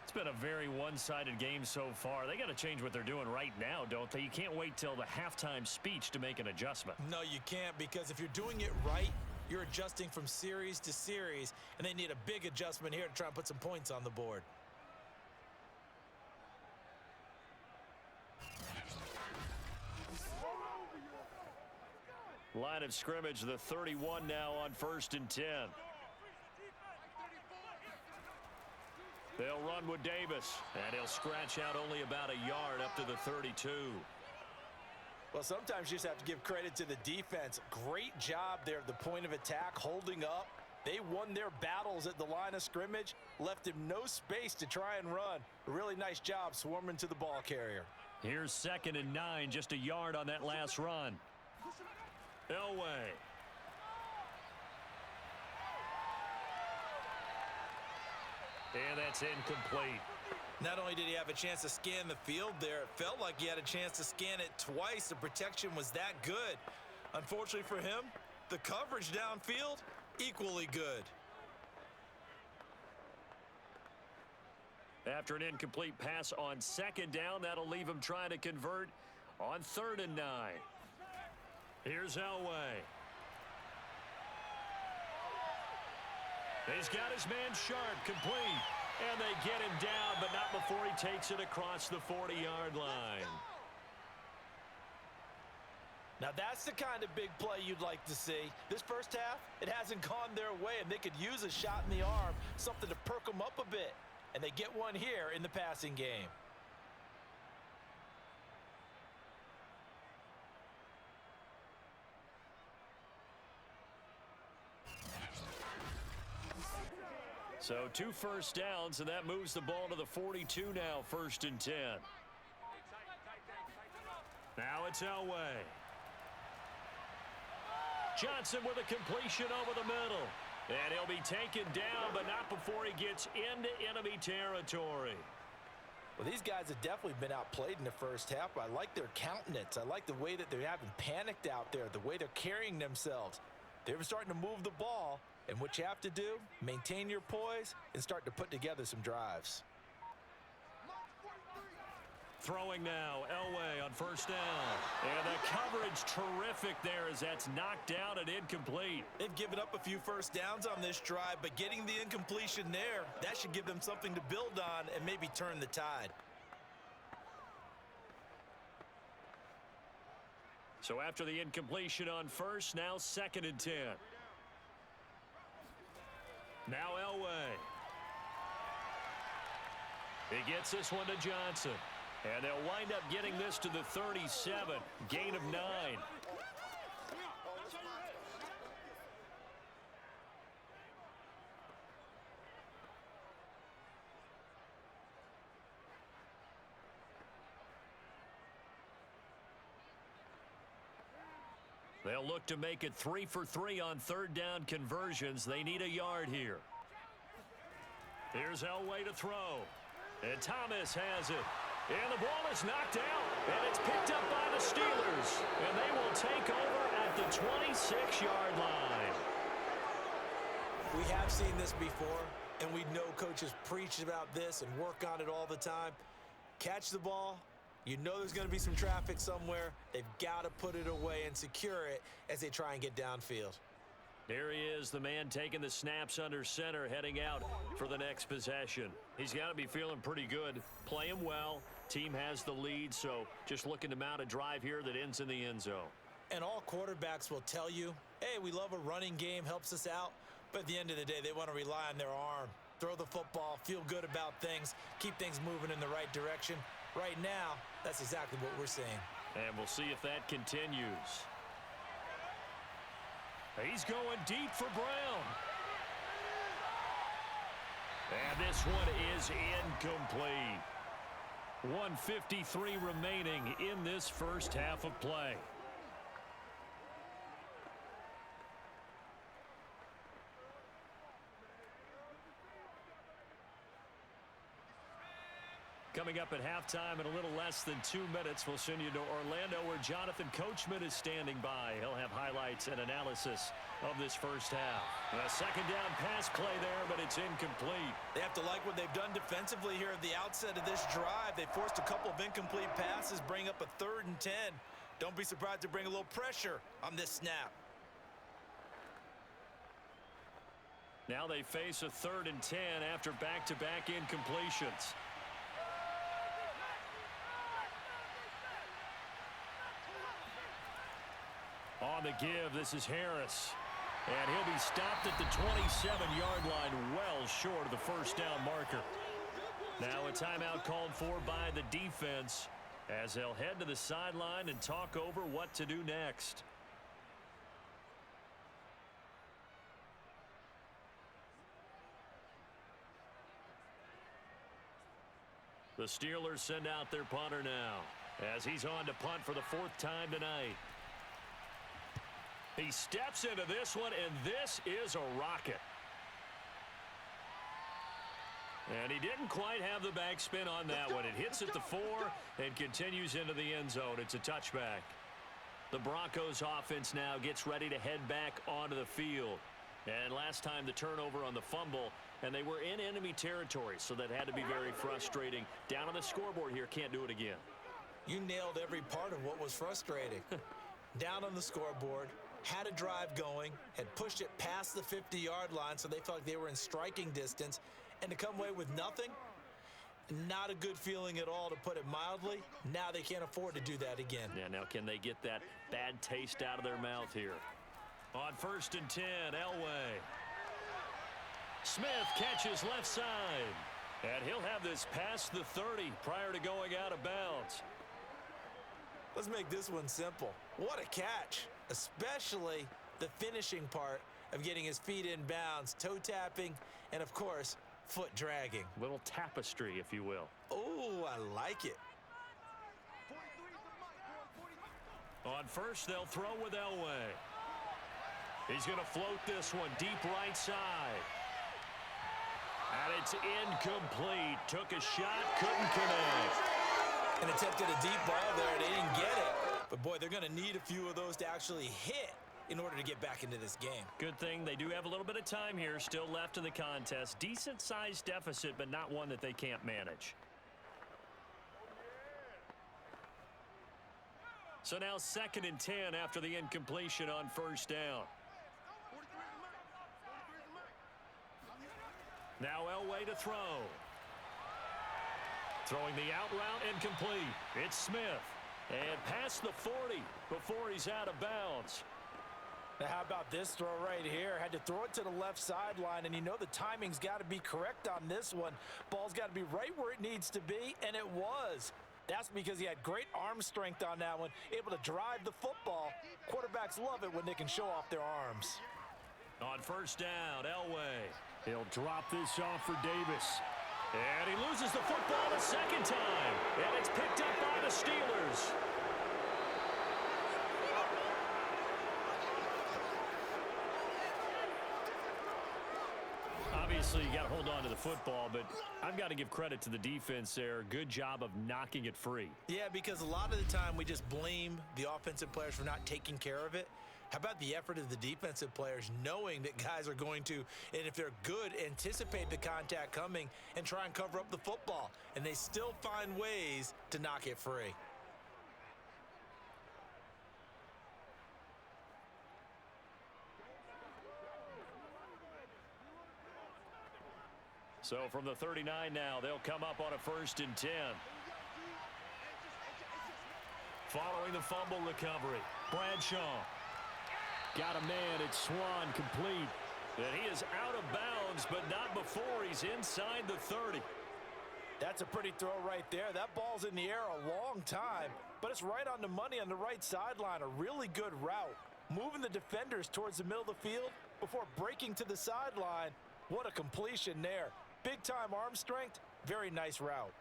It's been a very one-sided game so far. They got to change what they're doing right now, don't they? You can't wait till the halftime speech to make an adjustment. No, you can't, because if you're doing it right, you're adjusting from series to series, and they need a big adjustment here to try and put some points on the board. Line of scrimmage, the 31 now on 1st and 10. They'll run with Davis, and he'll scratch out only about a yard up to the 32. Well, sometimes you just have to give credit to the defense. Great job there at the point of attack, holding up. They won their battles at the line of scrimmage, left him no space to try and run. A really nice job swarming to the ball carrier. Here's 2nd and 9, just a yard on that last run. Elway. And that's incomplete. Not only did he have a chance to scan the field there, it felt like he had a chance to scan it twice. The protection was that good. Unfortunately for him, the coverage downfield, equally good. After an incomplete pass on 2nd down, that'll leave him trying to convert on 3rd and 9. Here's Elway. He's got his man Sharp complete. And they get him down, but not before he takes it across the 40-yard line. Now that's the kind of big play you'd like to see. This first half, it hasn't gone their way, and they could use a shot in the arm, something to perk them up a bit. And they get one here in the passing game. So 2 first downs, and that moves the ball to the 42 now, 1st and 10. Now it's Elway. Johnson with a completion over the middle. And he'll be taken down, but not before he gets into enemy territory. Well, these guys have definitely been outplayed in the first half. I like their countenance. I like the way that they haven't panicked out there, the way they're carrying themselves. They're starting to move the ball, and what you have to do, maintain your poise and start to put together some drives. Throwing now, Elway on 1st down. And the coverage terrific there as that's knocked down and incomplete. They've given up a few first downs on this drive, but getting the incompletion there, that should give them something to build on and maybe turn the tide. So after the incompletion on 1st, now 2nd and 10. Now Elway. He gets this one to Johnson. And they'll wind up getting this to the 37. Gain of 9. They'll look to make it 3 for 3 on 3rd down conversions. They need a yard here. Here's Elway to throw. And Thomas has it. And the ball is knocked out. And it's picked up by the Steelers. And they will take over at the 26-yard line. We have seen this before, and we know coaches preach about this and work on it all the time. Catch the ball. You know there's going to be some traffic somewhere. They've got to put it away and secure it as they try and get downfield. There he is, the man taking the snaps under center, heading out for the next possession. He's got to be feeling pretty good, playing well. Team has the lead, so just looking to mount a drive here that ends in the end zone. And all quarterbacks will tell you, hey, we love a running game, helps us out. But at the end of the day, they want to rely on their arm. Throw the football, feel good about things, keep things moving in the right direction. Right now, that's exactly what we're seeing. And we'll see if that continues. He's going deep for Brown. And this one is incomplete. 1:53 remaining in this first half of play. Coming up at halftime in a little less than 2 minutes, we'll send you to Orlando where Jonathan Coachman is standing by. He'll have highlights and analysis of this first half. A 2nd down pass play there, but it's incomplete. They have to like what they've done defensively here at the outset of this drive. They forced a couple of incomplete passes, bring up a 3rd and 10. Don't be surprised to bring a little pressure on this snap. Now they face a 3rd and 10 after back-to-back incompletions. On the give, this is Harris. And he'll be stopped at the 27-yard line, well short of the first down marker. Now a timeout called for by the defense as they'll head to the sideline and talk over what to do next. The Steelers send out their punter now as he's on to punt for the 4th time tonight. He steps into this one, and this is a rocket. And he didn't quite have the backspin on that one. It hits at the 4 and continues into the end zone. It's a touchback. The Broncos offense now gets ready to head back onto the field. And last time the turnover on the fumble and they were in enemy territory, so that had to be very frustrating. Down on the scoreboard here, can't do it again. You nailed every part of what was frustrating. Down on the scoreboard, had a drive going, had pushed it past the 50-yard line so they felt like they were in striking distance, and to come away with nothing, not a good feeling at all, to put it mildly. Now they can't afford to do that again. Yeah, now can they get that bad taste out of their mouth here? On 1st and 10, Elway. Smith catches left side, and he'll have this past the 30 prior to going out of bounds. Let's make this one simple. What a catch, especially the finishing part of getting his feet in bounds, toe tapping, and of course, foot dragging. Little tapestry, if you will. Oh, I like it. On 1st, they'll throw with Elway. He's going to float this one deep right side. And it's incomplete. Took a shot, couldn't connect. And attempted a deep ball there. They didn't get it. But, boy, they're going to need a few of those to actually hit in order to get back into this game. Good thing they do have a little bit of time here still left in the contest. Decent-sized deficit, but not one that they can't manage. So now 2nd and 10 after the incompletion on 1st down. Now Elway to throw. Throwing the out route incomplete. It's Smith. And past the 40 before he's out of bounds. Now how about this throw right here? Had to throw it to the left sideline, and you know the timing's got to be correct on this one. Ball's got to be right where it needs to be, and it was. That's because he had great arm strength on that one, able to drive the football. Quarterbacks love it when they can show off their arms. On 1st down, Elway. He'll drop this off for Davis. And he loses the football the 2nd time. And it's picked up by the Steelers. Obviously, you got to hold on to the football, but I've got to give credit to the defense there. Good job of knocking it free. Yeah, because a lot of the time we just blame the offensive players for not taking care of it. How about the effort of the defensive players knowing that guys are going to, and if they're good, anticipate the contact coming and try and cover up the football, and they still find ways to knock it free. So from the 39 now, they'll come up on a 1st and 10. Following the fumble recovery, Bradshaw. Got a man at Swan, complete. And he is out of bounds, but not before he's inside the 30. That's a pretty throw right there. That ball's in the air a long time, but it's right on the money on the right sideline. A really good route. Moving the defenders towards the middle of the field before breaking to the sideline. What a completion there. Big-time arm strength. Very nice route.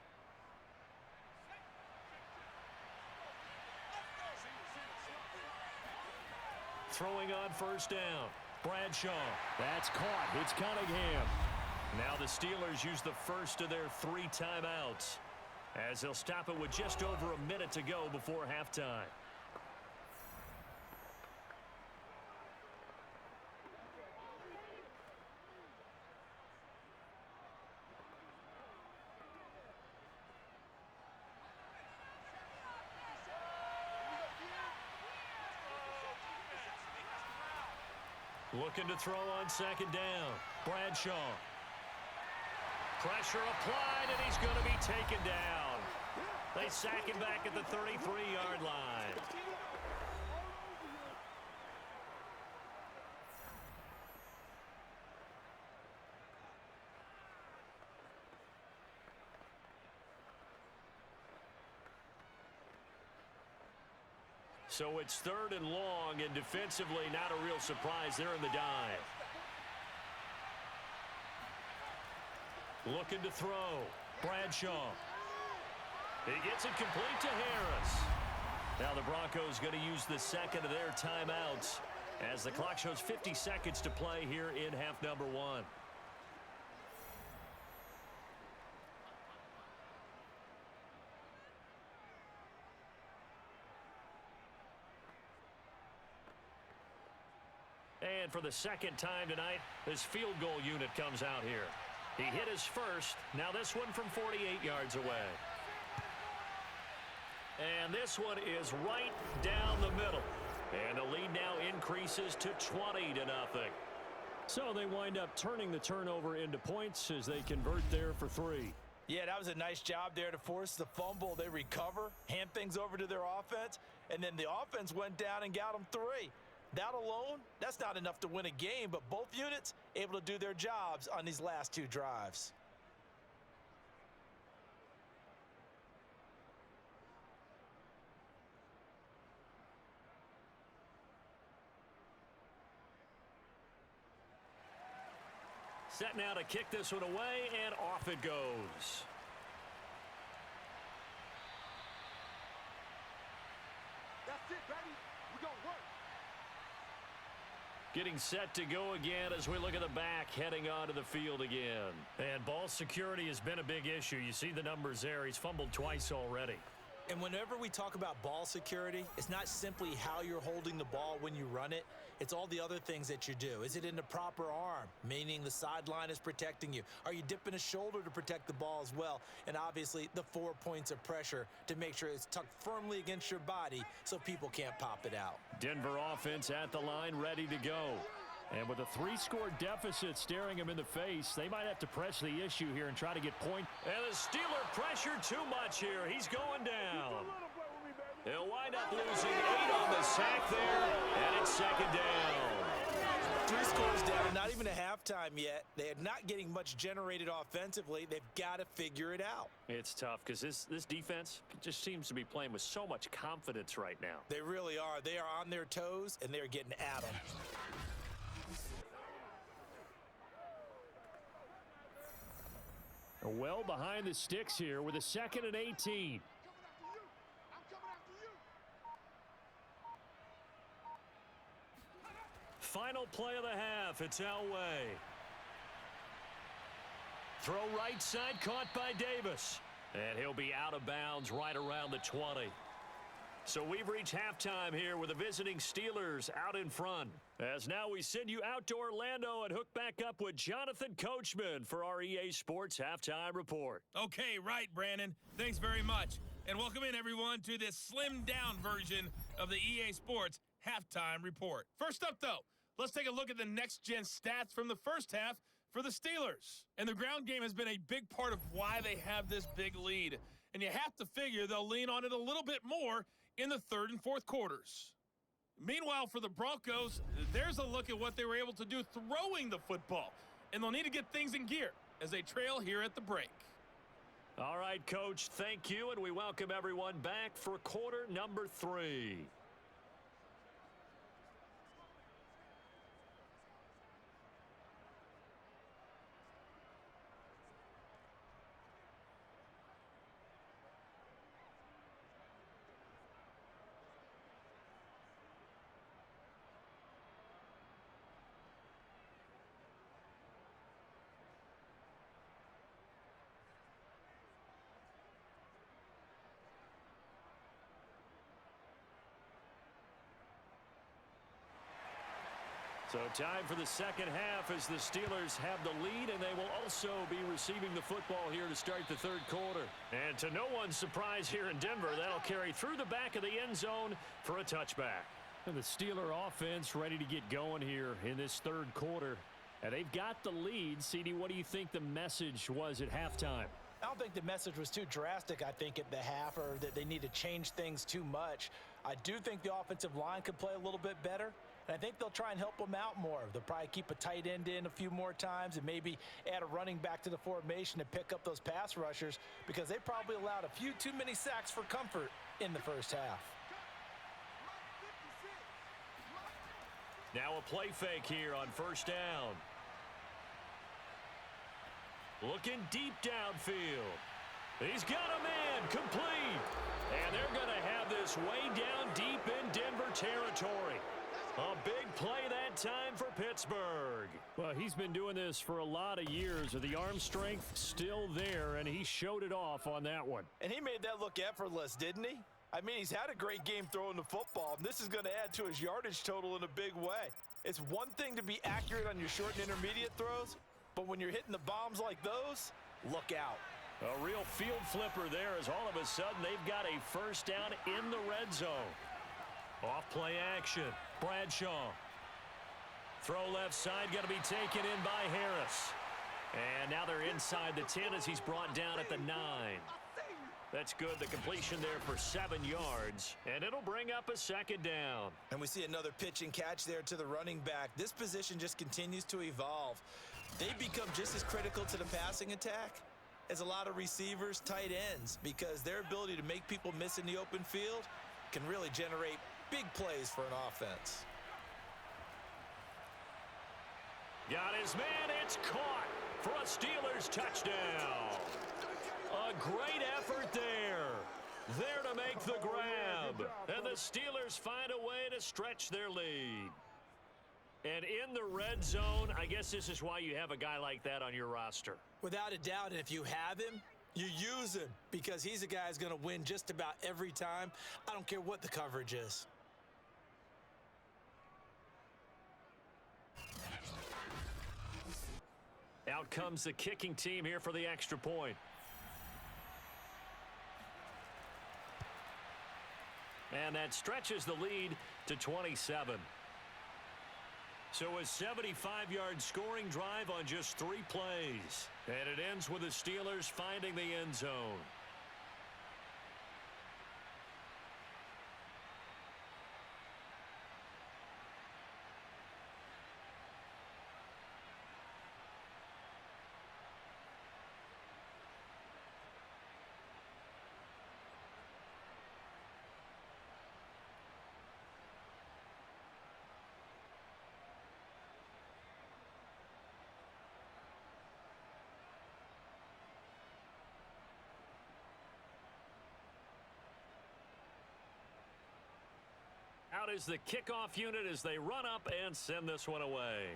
Throwing on 1st down. Bradshaw. That's caught. It's Cunningham. Now the Steelers use the first of their 3 timeouts as they'll stop it with just over a minute to go before halftime. Looking to throw on 2nd down. Bradshaw. Pressure applied, and he's going to be taken down. They sack him back at the 33-yard line. So it's 3rd and long, and defensively not a real surprise there in the dive. Looking to throw. Bradshaw. He gets it complete to Harris. Now the Broncos going to use the 2nd of their timeouts as the clock shows 50 seconds to play here in half number 1. And for the 2nd time tonight, this field goal unit comes out here. He hit his first. Now this one from 48 yards away. And this one is right down the middle. And the lead now increases to 20-0. So they wind up turning the turnover into points as they convert there for 3. Yeah, that was a nice job there to force the fumble. They recover, hand things over to their offense, and then the offense went down and got them 3. That alone, that's not enough to win a game, but both units able to do their jobs on these last 2 drives. Set now to kick this one away, and off it goes. That's it, baby. We're going to work. Getting set to go again as we look at the back heading onto the field again. And ball security has been a big issue. You see the numbers there. He's fumbled twice already. And whenever we talk about ball security, it's not simply how you're holding the ball when you run it. It's all the other things that you do. Is it in the proper arm, meaning the sideline is protecting you? Are you dipping a shoulder to protect the ball as well? And obviously the 4 points of pressure to make sure it's tucked firmly against your body so people can't pop it out. Denver offense at the line, ready to go. And with a 3-score deficit staring him in the face, they might have to press the issue here and try to get point. And the Steeler pressure too much here. He's going down. He'll wind up losing 8 on the sack there, and it's second down. 3 scores down, not even a halftime yet. They are not getting much generated offensively. They've got to figure it out. It's tough because this defense just seems to be playing with so much confidence right now. They really are. They are on their toes, and they're getting at them. Well behind the sticks here with a 2nd and 18. Final play of the half. It's Elway. Throw right side, caught by Davis. And he'll be out of bounds right around the 20. So we've reached halftime here with the visiting Steelers out in front. As now we send you out to Orlando and hook back up with Jonathan Coachman for our EA Sports Halftime Report. Okay, right, Brandon. Thanks very much. And welcome in, everyone, to this slimmed-down version of the EA Sports Halftime Report. First up, though, let's take a look at the next-gen stats from the first half for the Steelers. And the ground game has been a big part of why they have this big lead. And you have to figure they'll lean on it a little bit more in the 3rd and 4th quarters. Meanwhile, for the Broncos, there's a look at what they were able to do throwing the football. And they'll need to get things in gear as they trail here at the break. All right, Coach, thank you, and we welcome everyone back for quarter number 3. So time for the second half as the Steelers have the lead, and they will also be receiving the football here to start the 3rd quarter. And to no one's surprise here in Denver, that'll carry through the back of the end zone for a touchback. And the Steeler offense ready to get going here in this 3rd quarter. And they've got the lead. CD, what do you think the message was at halftime? I don't think the message was too drastic, I think, at the half, or that they need to change things too much. I do think the offensive line could play a little bit better. And I think they'll try and help them out more. They'll probably keep a tight end in a few more times and maybe add a running back to the formation to pick up those pass rushers because they probably allowed a few too many sacks for comfort in the first half. Now a play fake here on first down. Looking deep downfield. He's got a man complete. And they're going to have this way down deep in Denver territory. A big play that time for Pittsburgh. Well, he's been doing this for a lot of years. The arm strength still there, and he showed it off on that one. And he made that look effortless, didn't he? I mean, he's had a great game throwing the football, and this is going to add to his yardage total in a big way. It's one thing to be accurate on your short and intermediate throws, But when you're hitting the bombs like those, look out. A real field flipper there as all of a sudden they've got a first down in the red zone. Off play action. Bradshaw. Throw left side, going to be taken in by Harris. And now they're inside the 10 as he's brought down at the 9. That's good. The completion there for 7 yards. And it'll bring up a second down. And we see another pitch and catch there to the running back. This position just continues to evolve. They become just as critical to the passing attack as a lot of receivers, tight ends, because their ability to make people miss in the open field can really generate big plays for an offense. Got his man. It's caught for a Steelers touchdown. A great effort there. There to make the grab. And the Steelers find a way to stretch their lead. And in the red zone, I guess this is why you have a guy like that on your roster. Without a doubt, and if you have him, you use him because he's a guy who's going to win just about every time. I don't care what the coverage is. Out comes the kicking team here for the extra point. And that stretches the lead to 27. So a 75-yard scoring drive on just 3 plays. And it ends with the Steelers finding the end zone. Out is the kickoff unit as they run up and send this one away.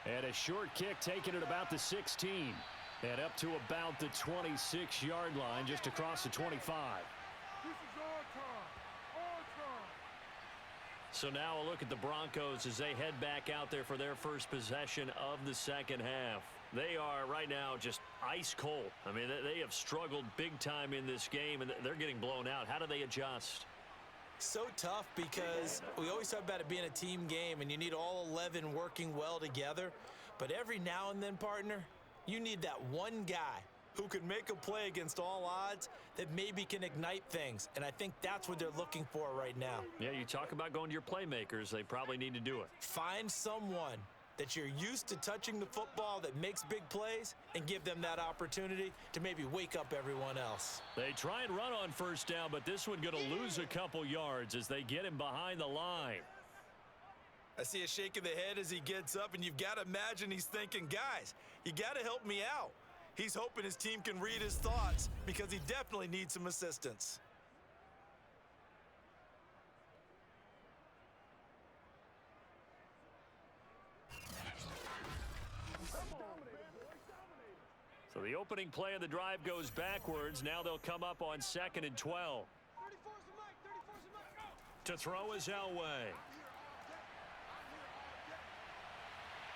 And a short kick taken at about the 16. And up to about the 26-yard line, just across the 25. This is our time. Our time. So now a look at the Broncos as they head back out there for their first possession of the second half. They are right now just ice cold. I mean, they have struggled big time in this game, and they're getting blown out. How do they adjust? So tough because we always talk about it being a team game, and you need all 11 working well together. But every now and then, partner, you need that one guy who can make a play against all odds that maybe can ignite things. And I think that's what they're looking for right now. Yeah, you talk about going to your playmakers. They probably need to do it. Find someone that you're used to touching the football that makes big plays and give them that opportunity to maybe wake up everyone else. They try and run on first down, but this one going to lose a couple yards as they get him behind the line. I see a shake of the head as he gets up, and you've got to imagine he's thinking, guys, you got to help me out. He's hoping his team can read his thoughts because he definitely needs some assistance. So the opening play of the drive goes backwards. Now they'll come up on 2nd and 12. To throw is Elway.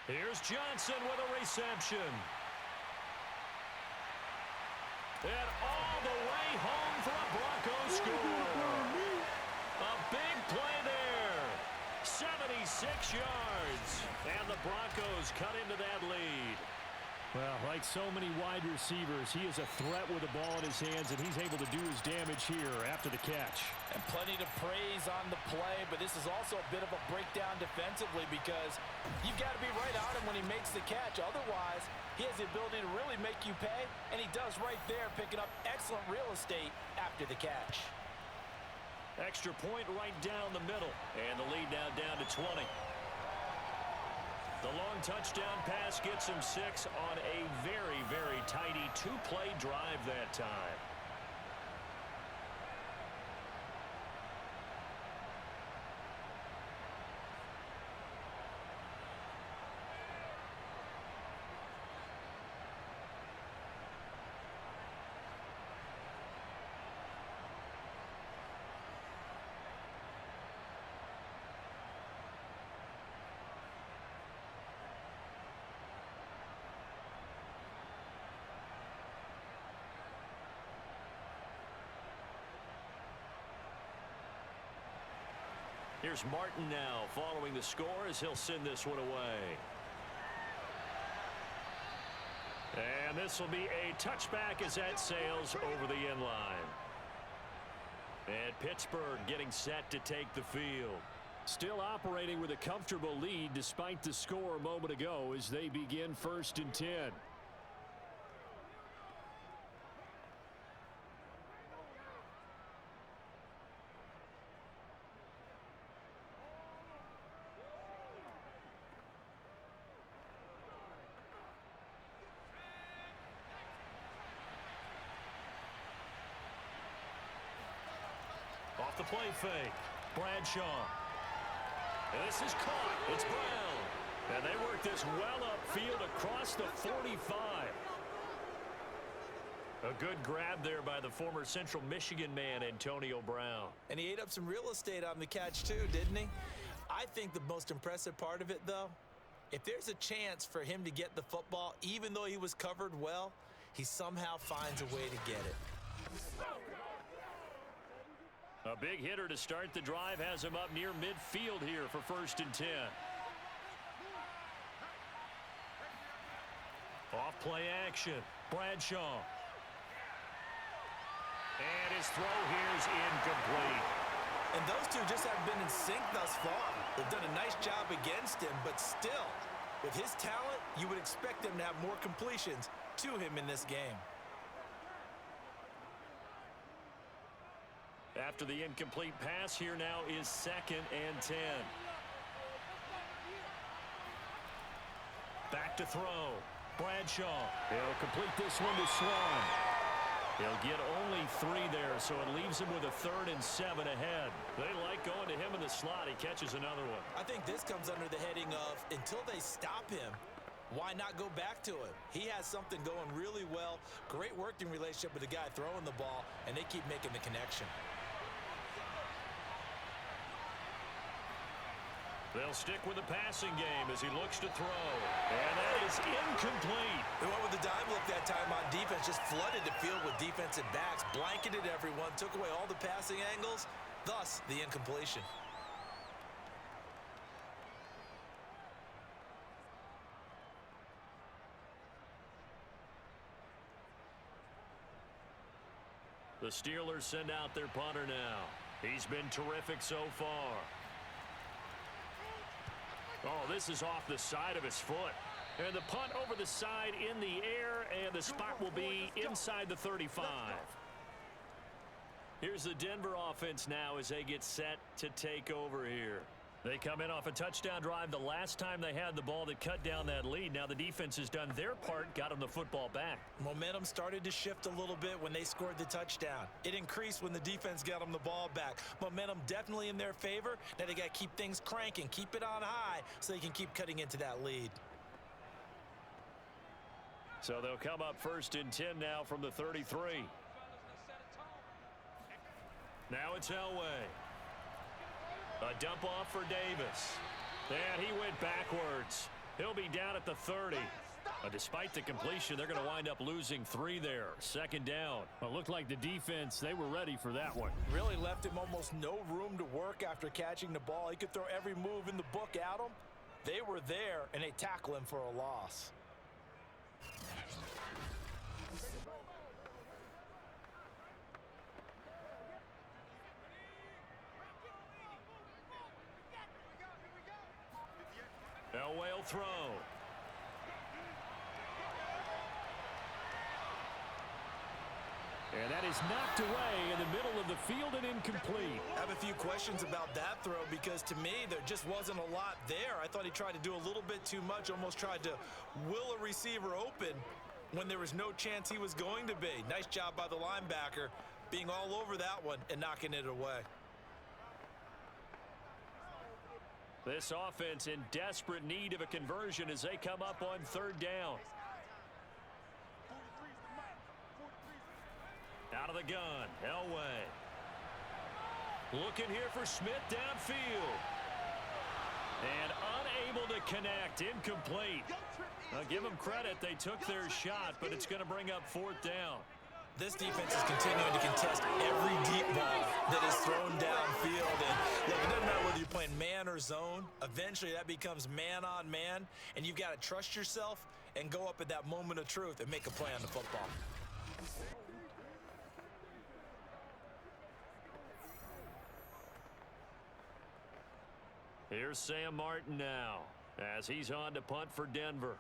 Here's Johnson with a reception. And all the way home for a Broncos score. A big play there. 76 yards. And the Broncos cut into that lead. Well, like so many wide receivers, he is a threat with the ball in his hands, and he's able to do his damage here after the catch. And plenty to praise on the play, but this is also a bit of a breakdown defensively because you've got to be right on him when he makes the catch. Otherwise, he has the ability to really make you pay, and he does right there, picking up excellent real estate after the catch. Extra point right down the middle, and the lead now down to 20. The long touchdown pass gets him 6 on a very, very tidy 2-play drive that time. Here's Martin now following the score as he'll send this one away. And this will be a touchback as that sails over the end line. And Pittsburgh getting set to take the field. Still operating with a comfortable lead despite the score a moment ago as they begin 1st and 10. Off the play fake. Bradshaw. And this is caught. It's Brown. And they work this well upfield across the 45. A good grab there by the former Central Michigan man, Antonio Brown. And he ate up some real estate on the catch too, didn't he? I think the most impressive part of it, though, if there's a chance for him to get the football, even though he was covered well, he somehow finds a way to get it. A big hitter to start the drive has him up near midfield here for 1st and 10. Off play action. Bradshaw. And his throw here is incomplete. And those two just haven't been in sync thus far. They've done a nice job against him, but still, with his talent, you would expect them to have more completions to him in this game. After the incomplete pass, here now is 2nd and 10. Back to throw. Bradshaw. He'll complete this one to Swan. He'll get only 3 there, so it leaves him with a 3rd and 7 ahead. They like going to him in the slot. He catches another one. I think this comes under the heading of, until they stop him, why not go back to him? He has something going really well. Great working relationship with the guy throwing the ball, and they keep making the connection. They'll stick with the passing game as he looks to throw. And that is incomplete. They went with the dime look that time on defense, just flooded the field with defensive backs, blanketed everyone, took away all the passing angles, thus the incompletion. The Steelers send out their punter now. He's been terrific so far. Oh, this is off the side of his foot. And the punt over the side in the air, and the spot will be inside the 35. Here's the Denver offense now as they get set to take over here. They come in off a touchdown drive the last time they had the ball that cut down that lead. Now the defense has done their part, got them the football back. Momentum started to shift a little bit when they scored the touchdown. It increased when the defense got them the ball back. Momentum definitely in their favor. Now they got to keep things cranking, keep it on high so they can keep cutting into that lead. So they'll come up 1st and 10 now from the 33. Now it's Elway. A dump off for Davis. And he went backwards. He'll be down at the 30. Despite the completion, they're going to wind up losing 3 there. 2nd down. Well, it looked like the defense, they were ready for that one. Really left him almost no room to work after catching the ball. He could throw every move in the book at him. They were there, and they tackle him for a loss. Elway will throw. And that is knocked away in the middle of the field and incomplete. I have a few questions about that throw because to me there just wasn't a lot there. I thought he tried to do a little bit too much, almost tried to will a receiver open when there was no chance he was going to be. Nice job by the linebacker being all over that one and knocking it away. This offense in desperate need of a conversion as they come up on 3rd down. Out of the gun, Elway. Looking here for Smith downfield. And unable to connect, incomplete. I'll give them credit, they took their shot, but it's going to bring up 4th down. This defense is continuing to contest every deep ball that is thrown downfield. And look, it doesn't matter whether you're playing zone. Eventually, that becomes man-on-man, and you've got to trust yourself and go up at that moment of truth and make a play on the football. Here's Sam Martin now as he's on to punt for Denver.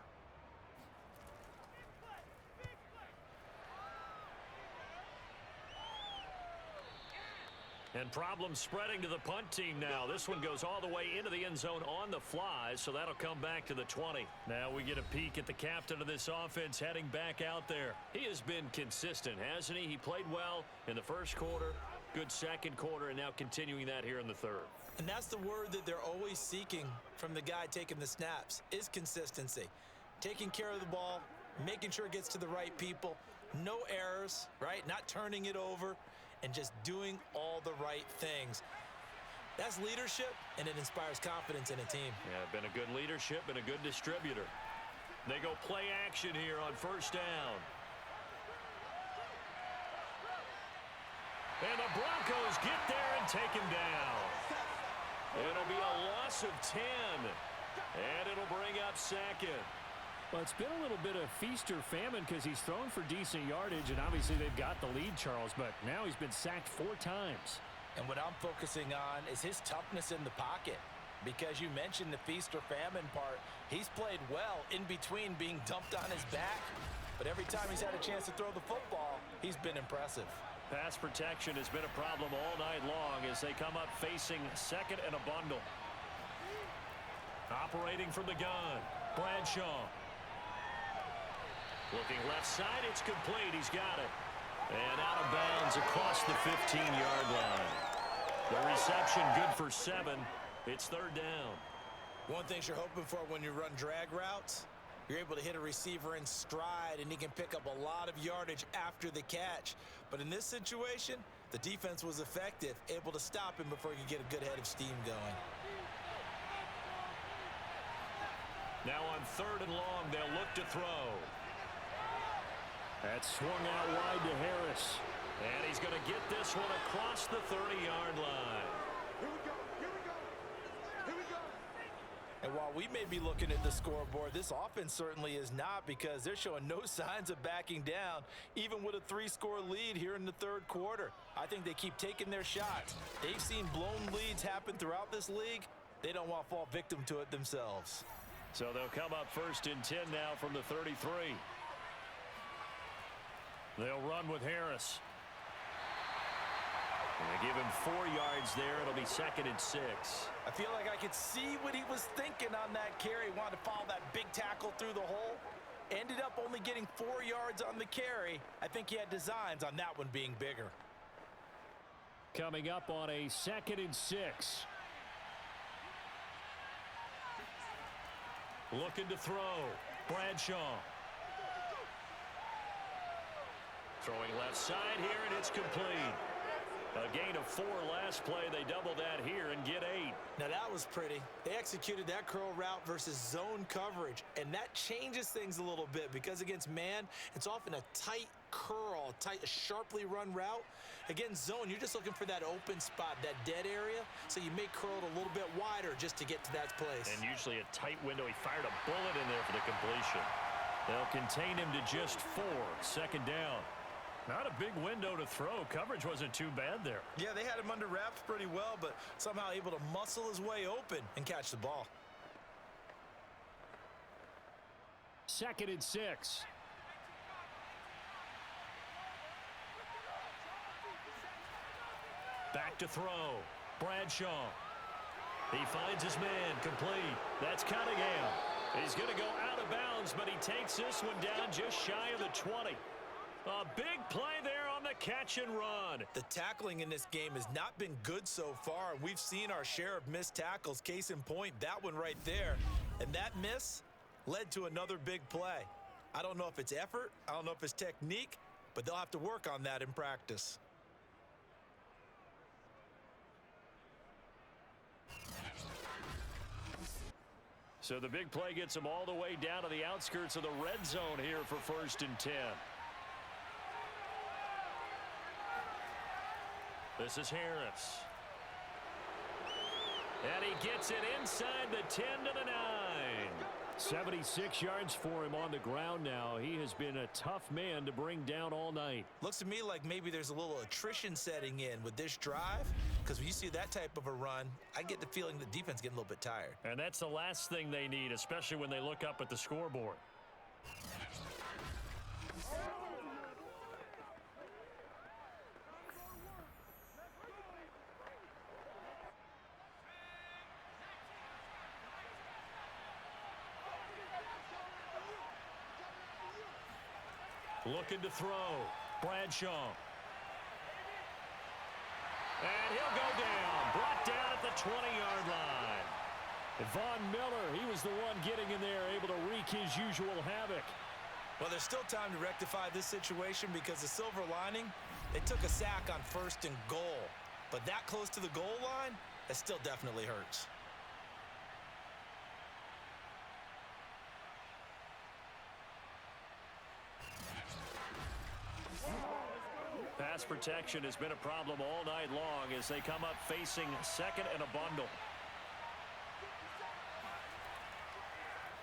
And problems spreading to the punt team now. This one goes all the way into the end zone on the fly, so that'll come back to the 20. Now we get a peek at the captain of this offense heading back out there. He has been consistent, hasn't he? He played well in the first quarter, good second quarter, and now continuing that here in the third. And that's the word that they're always seeking from the guy taking the snaps, is consistency. Taking care of the ball, making sure it gets to the right people, no errors, right? Not turning it over, and just doing all the right things. That's leadership, and it inspires confidence in a team. Yeah, been a good leadership and a good distributor. They go play action here on first down. And the Broncos get there and take him down. It'll be a loss of 10, and it'll bring up second. Well, it's been a little bit of feast or famine because he's thrown for decent yardage, and obviously they've got the lead, Charles, but now he's been sacked 4 times. And what I'm focusing on is his toughness in the pocket. Because you mentioned the feast or famine part, he's played well in between being dumped on his back. But every time he's had a chance to throw the football, he's been impressive. Pass protection has been a problem all night long as they come up facing second and a bundle. Operating from the gun, Bradshaw. Looking left side, it's complete. He's got it. And out of bounds across the 15-yard line. The reception good for 7. It's third down. One thing you're hoping for when you run drag routes, you're able to hit a receiver in stride, and he can pick up a lot of yardage after the catch. But in this situation, the defense was effective, able to stop him before he could get a good head of steam going. Now on third and long, they'll look to throw. That's swung out wide to Harris. And he's going to get this one across the 30-yard line. Here we go. Here we go. Here we go. And while we may be looking at the scoreboard, this offense certainly is not, because they're showing no signs of backing down, even with a 3-score lead here in the third quarter. I think they keep taking their shots. They've seen blown leads happen throughout this league. They don't want to fall victim to it themselves. So they'll come up first and 10 now from the 33. They'll run with Harris. And they give him 4 yards there. It'll be second and 6. I feel like I could see what he was thinking on that carry. Wanted to follow that big tackle through the hole. Ended up only getting 4 yards on the carry. I think he had designs on that one being bigger. Coming up on a second and 6. Looking to throw. Bradshaw. Throwing left side here, and it's complete. A gain of 4 last play. They double that here and get 8. Now that was pretty. They executed that curl route versus zone coverage, and that changes things a little bit, because against man, it's often a tight curl, a sharply run route. Against zone, you're just looking for that open spot, that dead area, so you may curl it a little bit wider just to get to that place. And usually a tight window. He fired a bullet in there for the completion. They'll contain him to just 4. Second down. Not a big window to throw. Coverage wasn't too bad there. Yeah, they had him under wraps pretty well, but somehow able to muscle his way open and catch the ball. Second and 6. Back to throw. Bradshaw. He finds his man. Complete. That's Cunningham. He's going to go out of bounds, but he takes this one down just shy of the 20. A big play there on the catch and run. The tackling in this game has not been good so far, and we've seen our share of missed tackles. Case in point, that one right there. And that miss led to another big play. I don't know if it's effort, I don't know if it's technique, but they'll have to work on that in practice. So the big play gets them all the way down to the outskirts of the red zone here for first and 10. This is Harris. And he gets it inside the 10 to the 9. 76 yards for him on the ground now. He has been a tough man to bring down all night. Looks to me like maybe there's a little attrition setting in with this drive, because when you see that type of a run, I get the feeling the defense getting a little bit tired. And that's the last thing they need, especially when they look up at the scoreboard. Looking to throw. Bradshaw. And he'll go down. Brought down at the 20-yard line. Von Miller, he was the one getting in there, able to wreak his usual havoc. Well, there's still time to rectify this situation because the silver lining, they took a sack on 1st and goal. But that close to the goal line, that still definitely hurts. Pass protection has been a problem all night long as they come up facing 2nd and a bundle.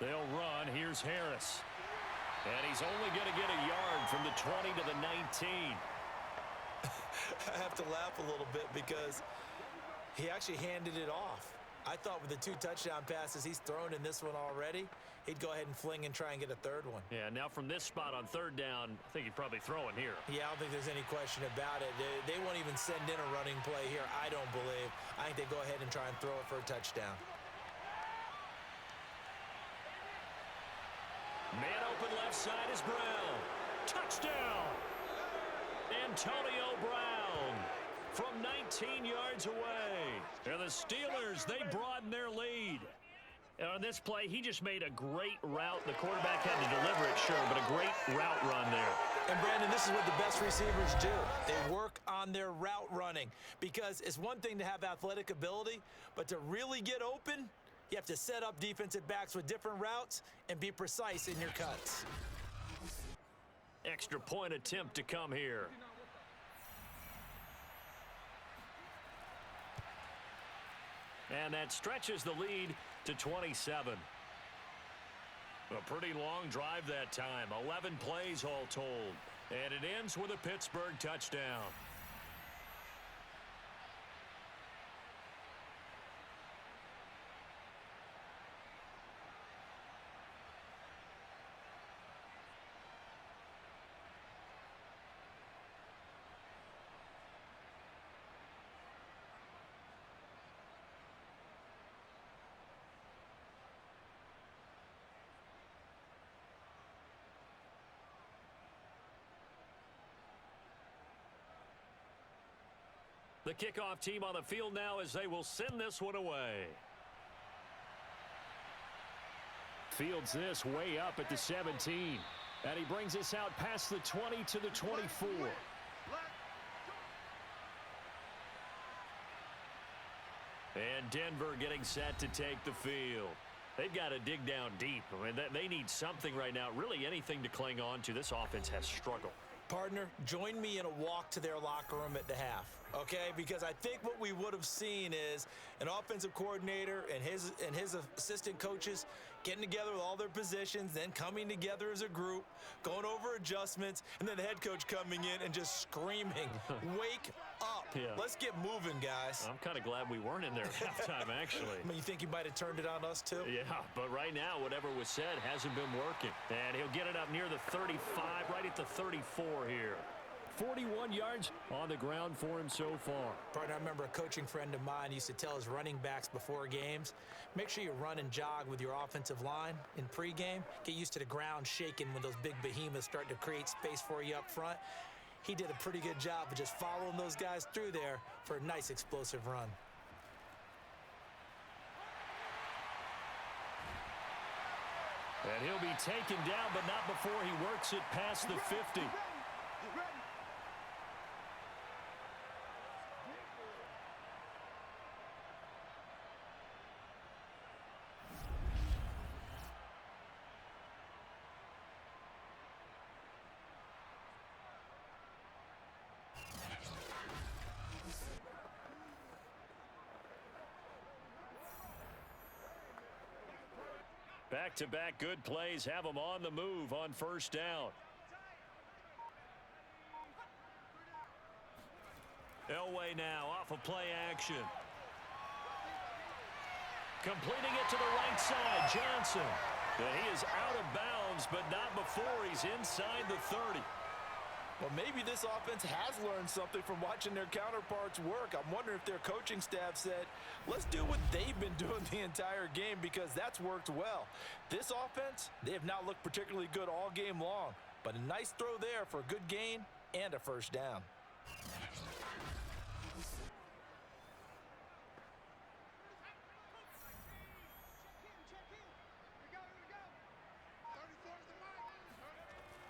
They'll run. Here's Harris. And he's only going to get a yard from the 20 to the 19. I have to laugh a little bit because he actually handed it off. I thought with the 2 touchdown passes he's thrown in this one already, he'd go ahead and fling and try and get a 3rd one. Yeah, now from this spot on 3rd down, I think he'd probably throw it here. Yeah, I don't think there's any question about it. They won't even send in a running play here, I don't believe. I think they go ahead and try and throw it for a touchdown. Man open left side is Brown. Touchdown! Antonio Brown from 19 yards away. And the Steelers, they broaden their lead. And on this play, he just made a great route. The quarterback had to deliver it, sure, but a great route run there. And, Brandon, this is what the best receivers do. They work on their route running because it's one thing to have athletic ability, but to really get open, you have to set up defensive backs with different routes and be precise in your cuts. Extra point attempt to come here. And that stretches the lead to 27. A pretty long drive that time. 11 plays all told. And it ends with a Pittsburgh touchdown. The kickoff team on the field now as they will send this one away. Fields this way up at the 17. And he brings us out past the 20 to the 24. And Denver getting set to take the field. They've got to dig down deep. I mean, they need something right now, really anything to cling on to. This offense has struggled. Partner, join me in a walk to their locker room at the half, okay? Because I think what we would have seen is an offensive coordinator and his assistant coaches getting together with all their positions, then coming together as a group, going over adjustments, and then the head coach coming in and just screaming, wake up. Yeah. Let's get moving, guys. I'm kind of glad we weren't in there at halftime, actually. I mean, you think he might have turned it on us, too? Yeah, but right now, whatever was said hasn't been working. And he'll get it up near the 35, right at the 34 here. 41 yards on the ground for him so far. Partner, I remember a coaching friend of mine used to tell his running backs before games, make sure you run and jog with your offensive line in pregame. Get used to the ground shaking when those big behemoths start to create space for you up front. He did a pretty good job of just following those guys through there for a nice explosive run. And he'll be taken down, but not before he works it past the 50. Back-to-back good plays have them on the move on first down. Elway now off of play action. Completing it to the right side, Johnson. And he is out of bounds, but not before he's inside the 30. Well, maybe this offense has learned something from watching their counterparts work. I'm wondering if their coaching staff said, let's do what they've been doing the entire game, because that's worked well. This offense, they have not looked particularly good all game long, but a nice throw there for a good gain and a first down.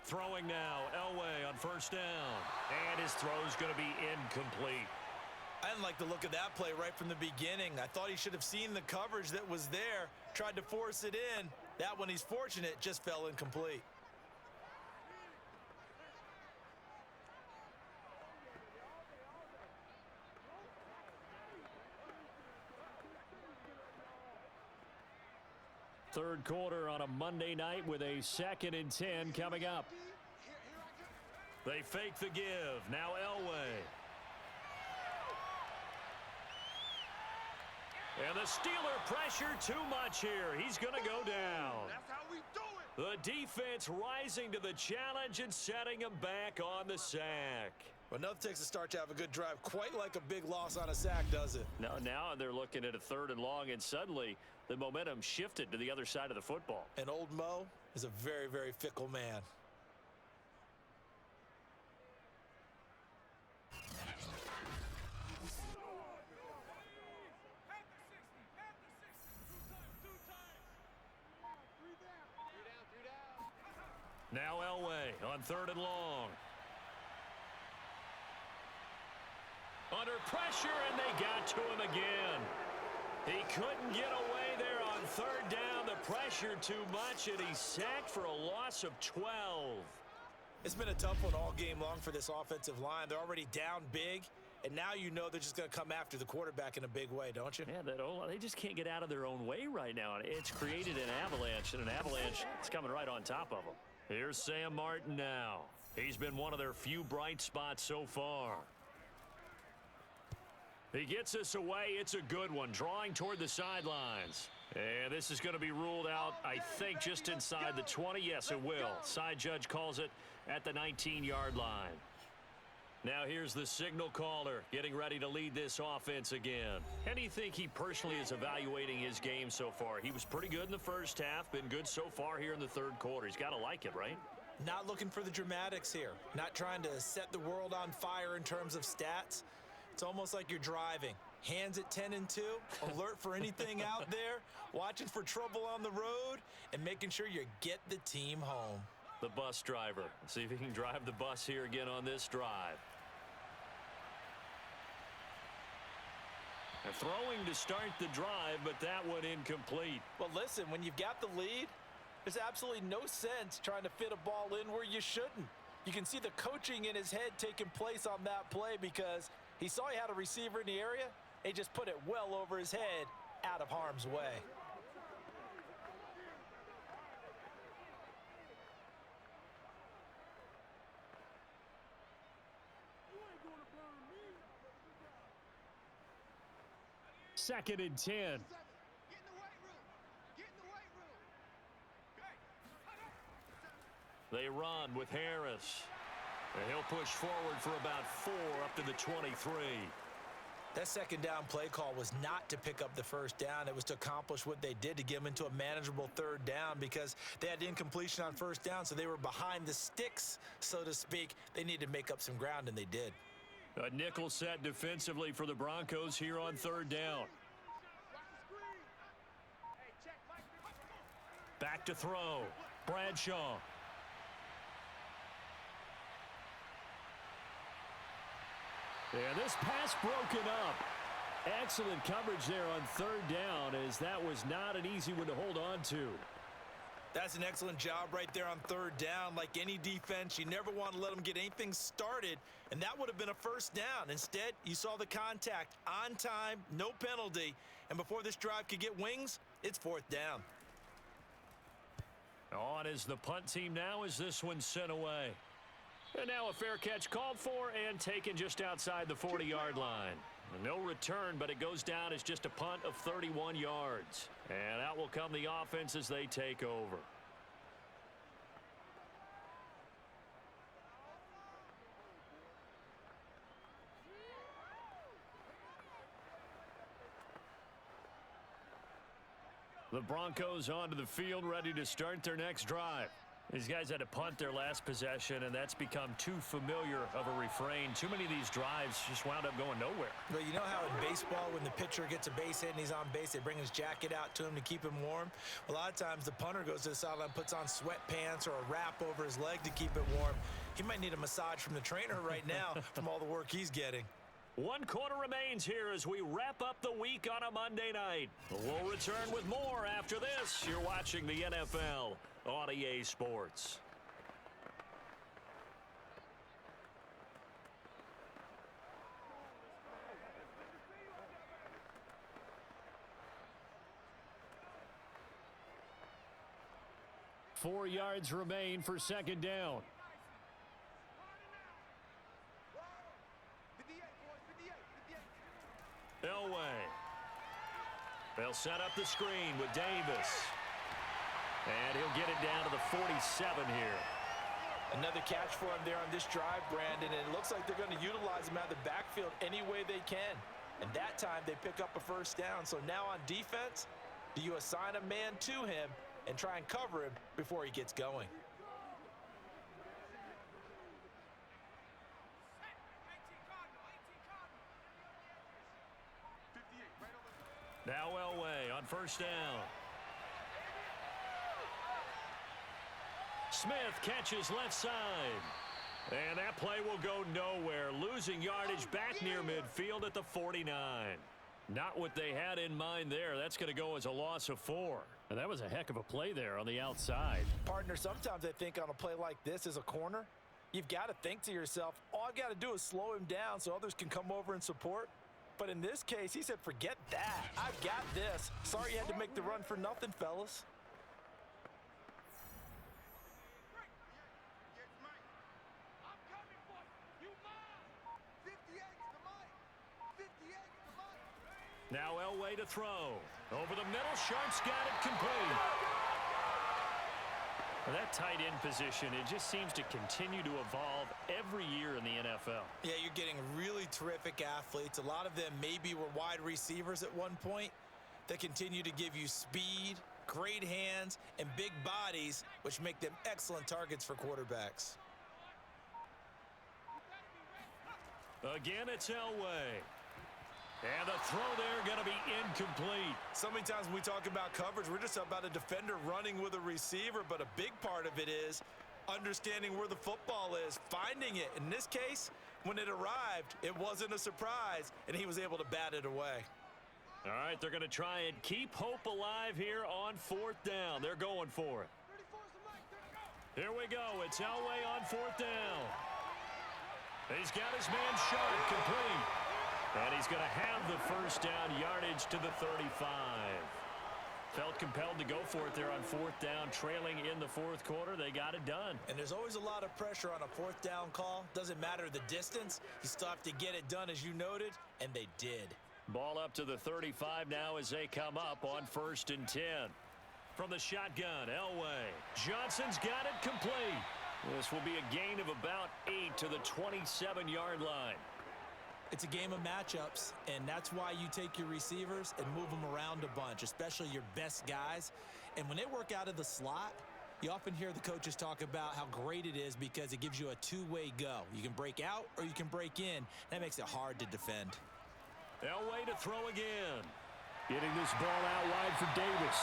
Throwing now, Elway on first down. And his throw is going to be incomplete. I didn't like the look of that play right from the beginning. I thought he should have seen the coverage that was there, tried to force it in. That one, he's fortunate, just fell incomplete. Third quarter on a Monday night with a 2nd and 10 coming up. They fake the give. Now Elway. And the Steeler pressure too much here. He's going to go down. That's how we do it. The defense rising to the challenge and setting him back on the sack. Well, nothing takes a start to have a good drive, quite like a big loss on a sack, does it? Now they're looking at a 3rd and long, and suddenly the momentum shifted to the other side of the football. And old Mo is a very, very fickle man. Now Elway on 3rd and long. Under pressure, and they got to him again. He couldn't get away there on 3rd down. The pressure too much, and he's sacked for a loss of 12. It's been a tough one all game long for this offensive line. They're already down big, and now you know they're just going to come after the quarterback in a big way, don't you? Yeah, they just can't get out of their own way right now. It's created an avalanche, and an avalanche is coming right on top of them. Here's Sam Martin now. He's been one of their few bright spots so far. He gets us away. It's a good one, drawing toward the sidelines. And this is going to be ruled out, I think, just inside the 20. Yes, it will. Side judge calls it at the 19-yard line. Now here's the signal caller getting ready to lead this offense again. How do you think he personally is evaluating his game so far? He was pretty good in the first half, been good so far here in the 3rd quarter. He's got to like it, right? Not looking for the dramatics here. Not trying to set the world on fire in terms of stats. It's almost like you're driving. Hands at 10 and 2, alert for anything out there, watching for trouble on the road, and making sure you get the team home. The bus driver. Let's see if he can drive the bus here again on this drive. They're throwing to start the drive, but that one incomplete. Well, listen, when you've got the lead, there's absolutely no sense trying to fit a ball in where you shouldn't. You can see the coaching in his head taking place on that play because he saw he had a receiver in the area. He just put it well over his head, out of harm's way. Second and 10. They run with Harris. And he'll push forward for about 4 up to the 23. That second down play call was not to pick up the first down. It was to accomplish what they did, to get them into a manageable 3rd down, because they had incompletion on first down, so they were behind the sticks, so to speak. They needed to make up some ground, and they did. A nickel set defensively for the Broncos here on 3rd down. Back to throw. Bradshaw. And this pass broken up. Excellent coverage there on 3rd down, as that was not an easy one to hold on to. That's an excellent job right there on 3rd down. Like any defense, you never want to let them get anything started, and that would have been a first down. Instead, you saw the contact on time, no penalty, and before this drive could get wings, it's 4th down. On is the punt team now as this one's sent away. And now a fair catch called for and taken just outside the 40-yard line. No return, but it goes down as just a punt of 31 yards. And out will come the offense as they take over. The Broncos onto the field, ready to start their next drive. These guys had to punt their last possession, and that's become too familiar of a refrain. Too many of these drives just wound up going nowhere. Well, you know how in baseball, when the pitcher gets a base hit and he's on base, they bring his jacket out to him to keep him warm? A lot of times the punter goes to the sideline, puts on sweatpants or a wrap over his leg to keep it warm. He might need a massage from the trainer right now from all the work he's getting. 1 quarter remains here as we wrap up the week on a Monday night. We'll return with more after this. You're watching the NFL on EA Sports. Four yards remain for second down. Elway. They'll set up the screen with Davis. And he'll get it down to the 47 here. Another catch for him there on this drive, Brandon. And it looks like they're going to utilize him out of the backfield any way they can. And that time they pick up a first down. So now on defense, do you assign a man to him and try and cover him before he gets going? Now Elway on first down. Smith catches left side. And that play will go nowhere. Losing yardage back near midfield at the 49. Not what they had in mind there. That's going to go as a loss of 4. And that was a heck of a play there on the outside. Partner, sometimes I think on a play like this as a corner, you've got to think to yourself, all I've got to do is slow him down so others can come over and support. But in this case, he said, forget that. I've got this. Sorry you had to make the run for nothing, fellas. Now Elway to throw. Over the middle, Sharp's got it complete. That tight end position, it just seems to continue to evolve every year in the NFL. Yeah, you're getting really terrific athletes. A lot of them maybe were wide receivers at one point. They continue to give you speed, great hands, and big bodies, which make them excellent targets for quarterbacks. Again, it's Elway. And the throw there going to be incomplete. So many times when we talk about coverage, we're just about a defender running with a receiver, but a big part of it is understanding where the football is, finding it. In this case, when it arrived, it wasn't a surprise, and he was able to bat it away. All right, they're going to try and keep hope alive here on fourth down. They're going for it. Here we go. It's Elway on fourth down. He's got his man Sharp complete. And he's going to have the first down, yardage to the 35. Felt compelled to go for it there on fourth down, trailing in the fourth quarter. They got it done. And there's always a lot of pressure on a fourth down call. Doesn't matter the distance. You still have to get it done, as you noted, and they did. Ball up to the 35 now as they come up on 1st and 10. From the shotgun, Elway. Johnson's got it complete. This will be a gain of about 8 to the 27-yard line. It's a game of matchups, and that's why you take your receivers and move them around a bunch, especially your best guys. And when they work out of the slot, you often hear the coaches talk about how great it is because it gives you a two-way go. You can break out or you can break in. That makes it hard to defend. Elway to throw again. Getting this ball out wide for Davis.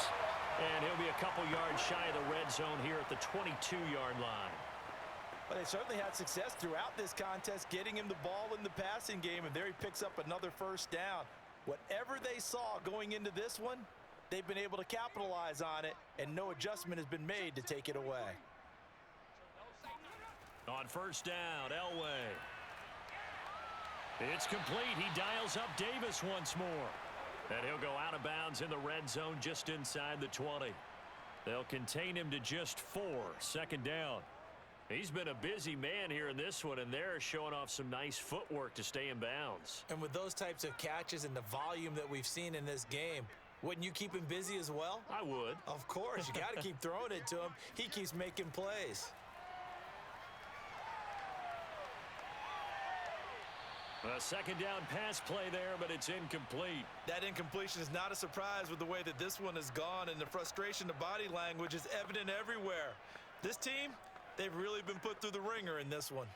And he'll be a couple yards shy of the red zone here at the 22-yard line. But they certainly had success throughout this contest, getting him the ball in the passing game, and there he picks up another first down. Whatever they saw going into this one, they've been able to capitalize on it, and no adjustment has been made to take it away. On first down, Elway. It's complete. He dials up Davis once more. And he'll go out of bounds in the red zone just inside the 20. They'll contain him to just 4. Second down. He's been a busy man here in this one, and they're showing off some nice footwork to stay in bounds. And with those types of catches and the volume that we've seen in this game, wouldn't you keep him busy as well? I would. Of course. You got to keep throwing it to him. He keeps making plays. A second down pass play there, but it's incomplete. That incompletion is not a surprise with the way that this one has gone, and the frustration, the body language is evident everywhere. This team, they've really been put through the ringer in this one.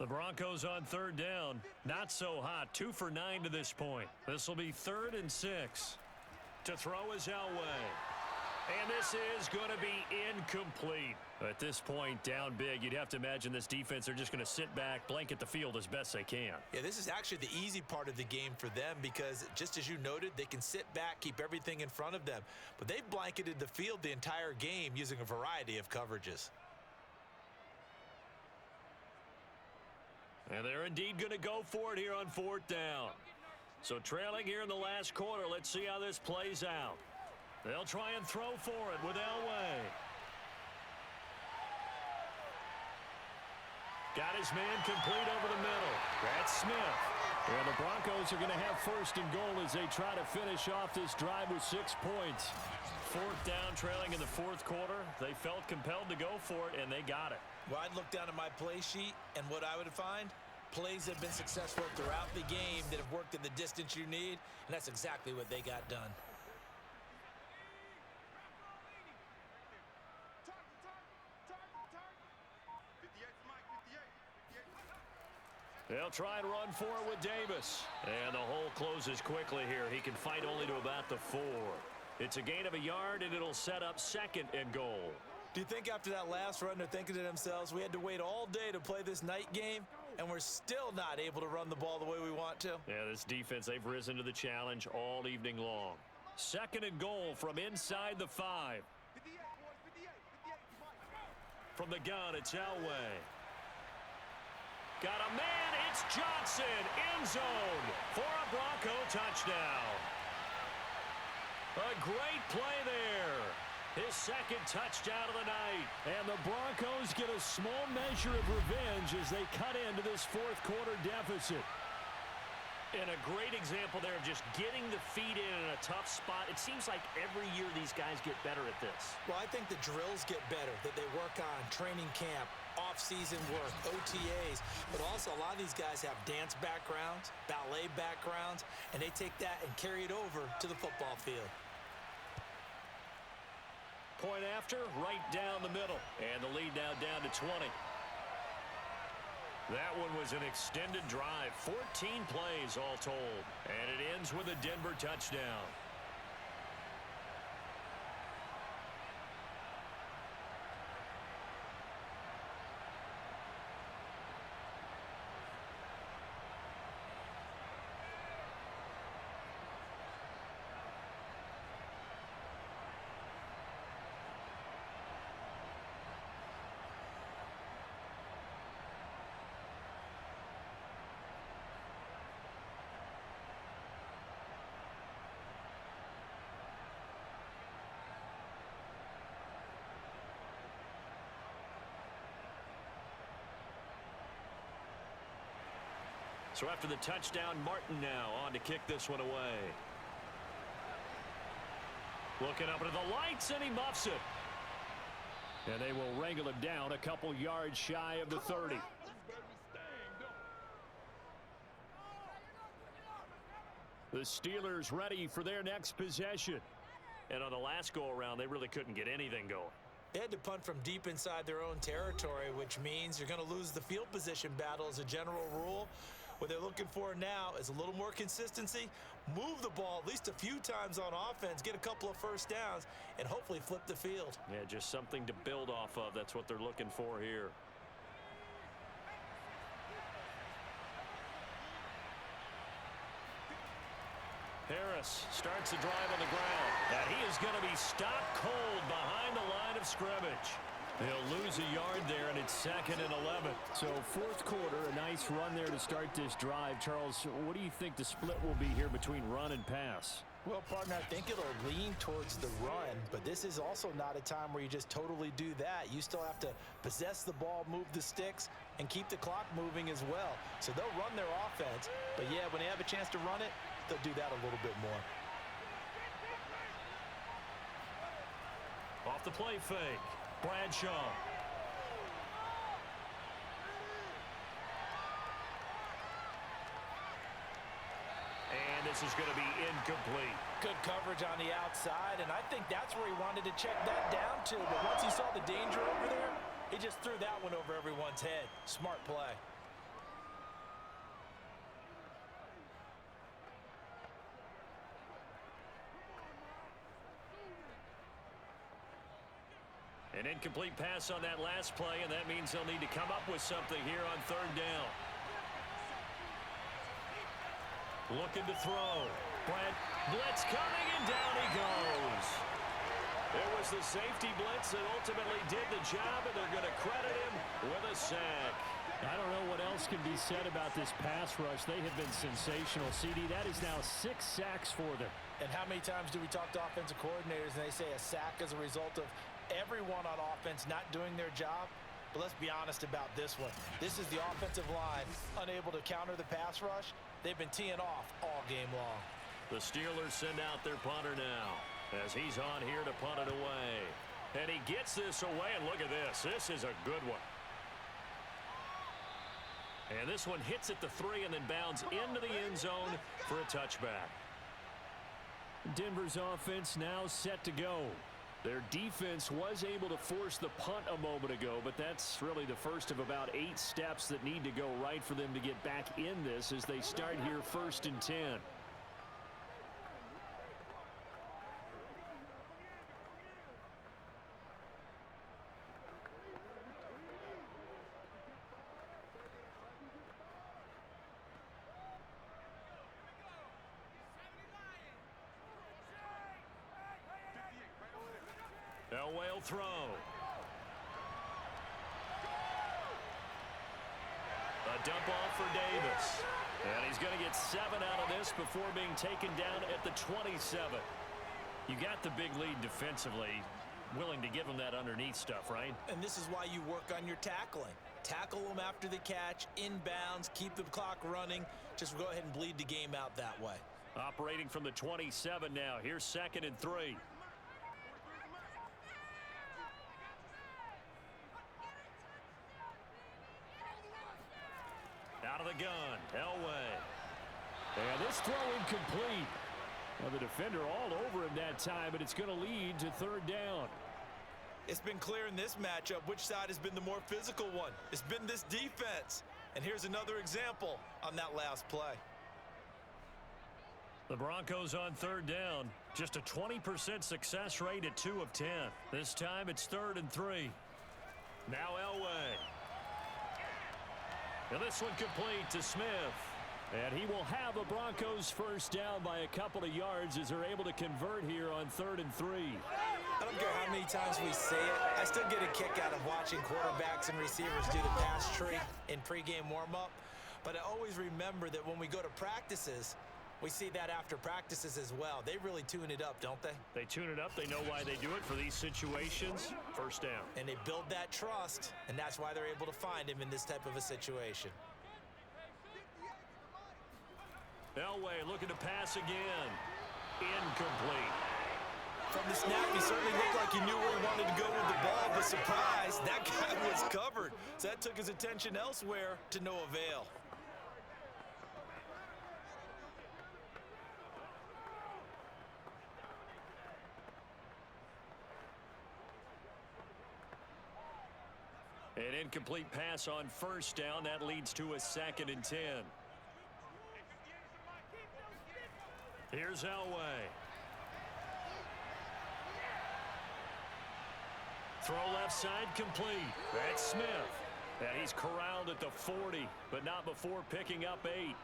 The Broncos on third down. Not so hot. 2 for 9 to this point. This will be 3rd and 6. To throw is Elway. And this is going to be incomplete. At this point, down big, you'd have to imagine this defense, they're just going to sit back, blanket the field as best they can. Yeah, this is actually the easy part of the game for them because, just as you noted, they can sit back, keep everything in front of them. But they've blanketed the field the entire game using a variety of coverages. And they're indeed going to go for it here on 4th down. So trailing here in the last quarter, let's see how this plays out. They'll try and throw for it with Elway. Got his man complete over the middle. That's Smith. And the Broncos are going to have 1st and goal as they try to finish off this drive with 6 points. 4th down, trailing in the 4th quarter. They felt compelled to go for it, and they got it. Well, I'd look down at my play sheet, and what I would find, plays have been successful throughout the game that have worked in the distance you need, and that's exactly what they got done. They'll try and run for it with Davis. And the hole closes quickly here. He can fight only to about the 4. It's a gain of a yard, and it'll set up 2nd and goal. Do you think after that last run they're thinking to themselves, we had to wait all day to play this night game, and we're still not able to run the ball the way we want to? Yeah, this defense, they've risen to the challenge all evening long. 2nd and goal from inside the 5. From the gun, it's Elway. Got a man, it's Johnson, end zone for a Bronco touchdown. A great play there. His 2nd touchdown of the night. And the Broncos get a small measure of revenge as they cut into this 4th quarter deficit. And a great example there of just getting the feet in a tough spot. It seems like every year these guys get better at this. Well, I think the drills get better, that they work on training camp, off-season work, OTAs, but also a lot of these guys have dance backgrounds, ballet backgrounds, and they take that and carry it over to the football field. Point after, right down the middle, and the lead now down to 20. That one was an extended drive, 14 plays all told, and it ends with a Denver touchdown. So after the touchdown, Martin now on to kick this one away. Looking up into the lights, and he muffs it. And they will wrangle him down a couple yards shy of the 30. The Steelers ready for their next possession. And on the last go-around, they really couldn't get anything going. They had to punt from deep inside their own territory, which means you're going to lose the field position battle as a general rule. What they're looking for now is a little more consistency, move the ball at least a few times on offense, get a couple of first downs, and hopefully flip the field. Yeah, just something to build off of. That's what they're looking for here. Harris starts the drive on the ground, and he is going to be stopped cold behind the line of scrimmage. They'll lose a yard there, and it's 2nd and 11. So 4th quarter, a nice run there to start this drive. Charles, what do you think the split will be here between run and pass? Well, partner, I think it'll lean towards the run, but this is also not a time where you just totally do that. You still have to possess the ball, move the sticks, and keep the clock moving as well. So they'll run their offense, but yeah, when they have a chance to run it, they'll do that a little bit more. Off the play fake, Bradshaw. And this is going to be incomplete. Good coverage on the outside, and I think that's where he wanted to check that down to. But once he saw the danger over there, he just threw that one over everyone's head. Smart play. An incomplete pass on that last play, and that means they'll need to come up with something here on third down. Looking to throw. Blitz coming, and down he goes. It was the safety blitz that ultimately did the job, and they're going to credit him with a sack. I don't know what else can be said about this pass rush. They have been sensational. CD, that is now 6 sacks for them. And how many times do we talk to offensive coordinators and they say a sack is a result of everyone on offense not doing their job? But let's be honest about this one. This is the offensive line unable to counter the pass rush. They've been teeing off all game long. The Steelers send out their punter now as he's on here to punt it away. And he gets this away, and look at this. This is a good one. And this one hits at the 3 and then bounds into the end zone for a touchback. Denver's offense now set to go. Their defense was able to force the punt a moment ago, but that's really the first of about 8 steps that need to go right for them to get back in this as they start here 1st and 10. Elway will throw. A dump off for Davis. And he's going to get 7 out of this before being taken down at the 27. You got the big lead defensively. Willing to give him that underneath stuff, right? And this is why you work on your tackling. Tackle them after the catch, inbounds, keep the clock running. Just go ahead and bleed the game out that way. Operating from the 27 now. Here's 2nd and 3. Out of the gun, Elway. And this throw incomplete. Well, the defender all over him that time, but it's going to lead to 3rd down. It's been clear in this matchup which side has been the more physical one. It's been this defense. And here's another example on that last play. The Broncos on 3rd down. Just a 20% success rate at 2 of 10. This time it's 3rd and 3. Now Elway. And this one complete to Smith. And he will have a Broncos 1st down by a couple of yards as they're able to convert here on 3rd and 3. I don't care how many times we say it. I still get a kick out of watching quarterbacks and receivers do the pass tree in pregame warm-up. But I always remember that when we go to practices, we see that after practices as well. They really tune it up, don't they? They tune it up. They know why they do it for these situations. 1st down. And they build that trust, and that's why they're able to find him in this type of a situation. Elway looking to pass again. Incomplete. From the snap, he certainly looked like he knew where he wanted to go with the ball, but surprise, that guy was covered. So that took his attention elsewhere to no avail. An incomplete pass on 1st down. That leads to a 2nd and 10. Here's Elway. Throw left side complete. That's Smith. And he's corralled at the 40, but not before picking up 8.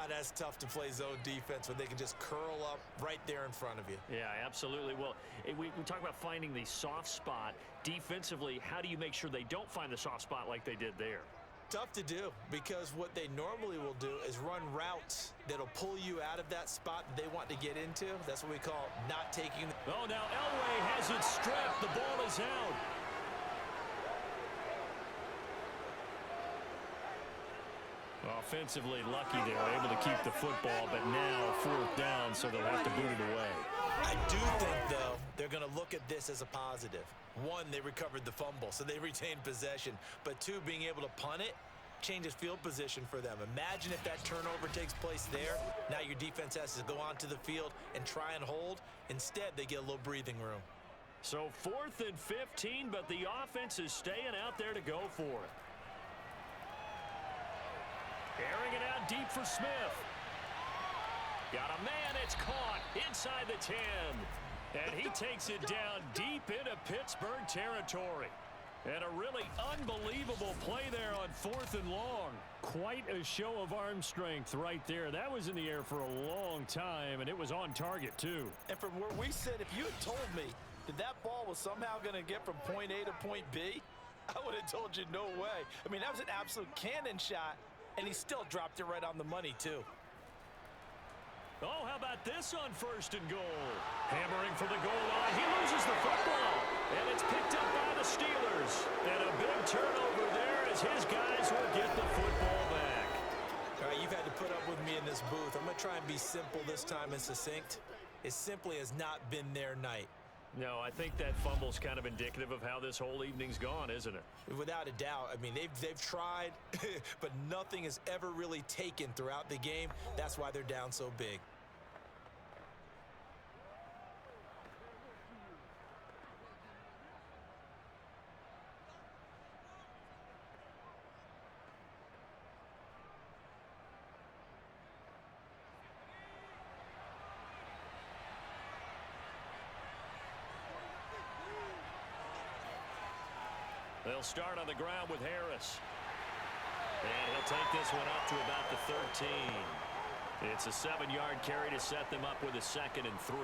That's tough to play zone defense when they can just curl up right there in front of you. Yeah, absolutely. Well, we talk about finding the soft spot. Defensively, how do you make sure they don't find the soft spot like they did there? Tough to do because what they normally will do is run routes that'll pull you out of that spot that they want to get into. That's what we call not taking. Oh, now Elway has it stripped. The ball is out. Offensively lucky they were able to keep the football, but now 4th down, so they'll have to boot it away. I do think, though, they're going to look at this as a positive. One, they recovered the fumble, so they retained possession. But two, being able to punt it changes field position for them. Imagine if that turnover takes place there. Now your defense has to go onto the field and try and hold. Instead, they get a little breathing room. So 4th and 15, but the offense is staying out there to go for it. Airing it out deep for Smith. Got a man, it's caught inside the 10. And he takes it down deep into Pittsburgh territory. And a really unbelievable play there on 4th and long. Quite a show of arm strength right there. That was in the air for a long time, and it was on target, too. And from where we sit, if you had told me that ball was somehow going to get from point A to point B, I would have told you no way. I mean, that was an absolute cannon shot, and he still dropped it right on the money, too. Oh, how about this on 1st and goal? Hammering for the goal line. He loses the football, and it's picked up by the Steelers. And a big turnover there as his guys will get the football back. All right, you've had to put up with me in this booth. I'm going to try and be simple this time and succinct. It simply has not been their night. No, I think that fumble's kind of indicative of how this whole evening's gone, isn't it? Without a doubt. I mean, they've tried, but nothing is ever really taken throughout the game. That's why they're down so big. They'll start on the ground with Harris. And he'll take this one up to about the 13. It's a 7-yard carry to set them up with a 2nd and 3.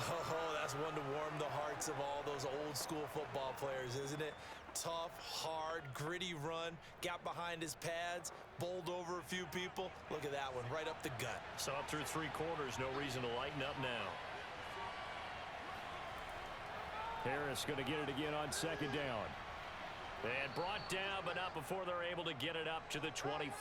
Oh, that's one to warm the hearts of all those old school football players, isn't it? Tough, hard, gritty run. Got behind his pads, bowled over a few people. Look at that one, right up the gut. So up through 3 quarters, no reason to lighten up now. Harris going to get it again on 2nd down. And brought down, but not before they're able to get it up to the 25.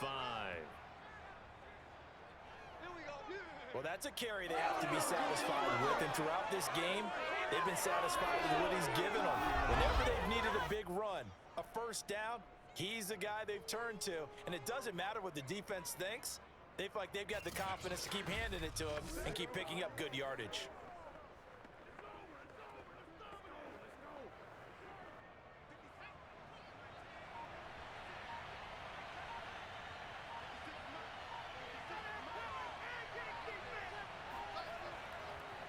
Well, that's a carry they have to be satisfied with. And throughout this game, they've been satisfied with what he's given them. Whenever they've needed a big run, a 1st down, he's the guy they've turned to. And it doesn't matter what the defense thinks. They feel like they've got the confidence to keep handing it to him and keep picking up good yardage.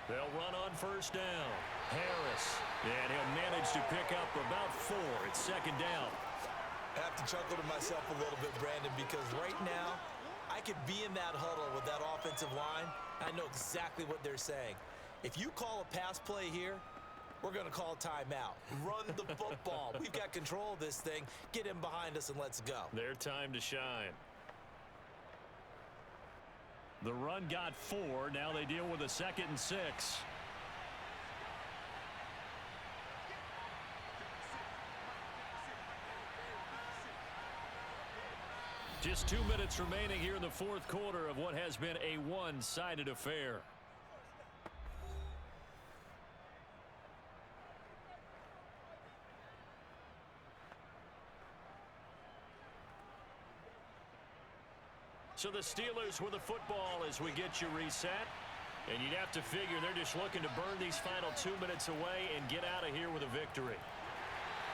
They'll run on 1st down. Harris. And he'll manage to pick up about 4. It's 2nd down. I have to chuckle to myself a little bit, Brandon, because right now, I could be in that huddle with that offensive line. I know exactly what they're saying. If you call a pass play here, we're going to call timeout. Run the football. We've got control of this thing. Get him behind us and let's go. Their time to shine. The run got 4. Now they deal with a 2nd and 6. Just 2 minutes remaining here in the 4th quarter of what has been a one-sided affair. So the Steelers with the football as we get you reset. And you'd have to figure they're just looking to burn these final 2 minutes away and get out of here with a victory.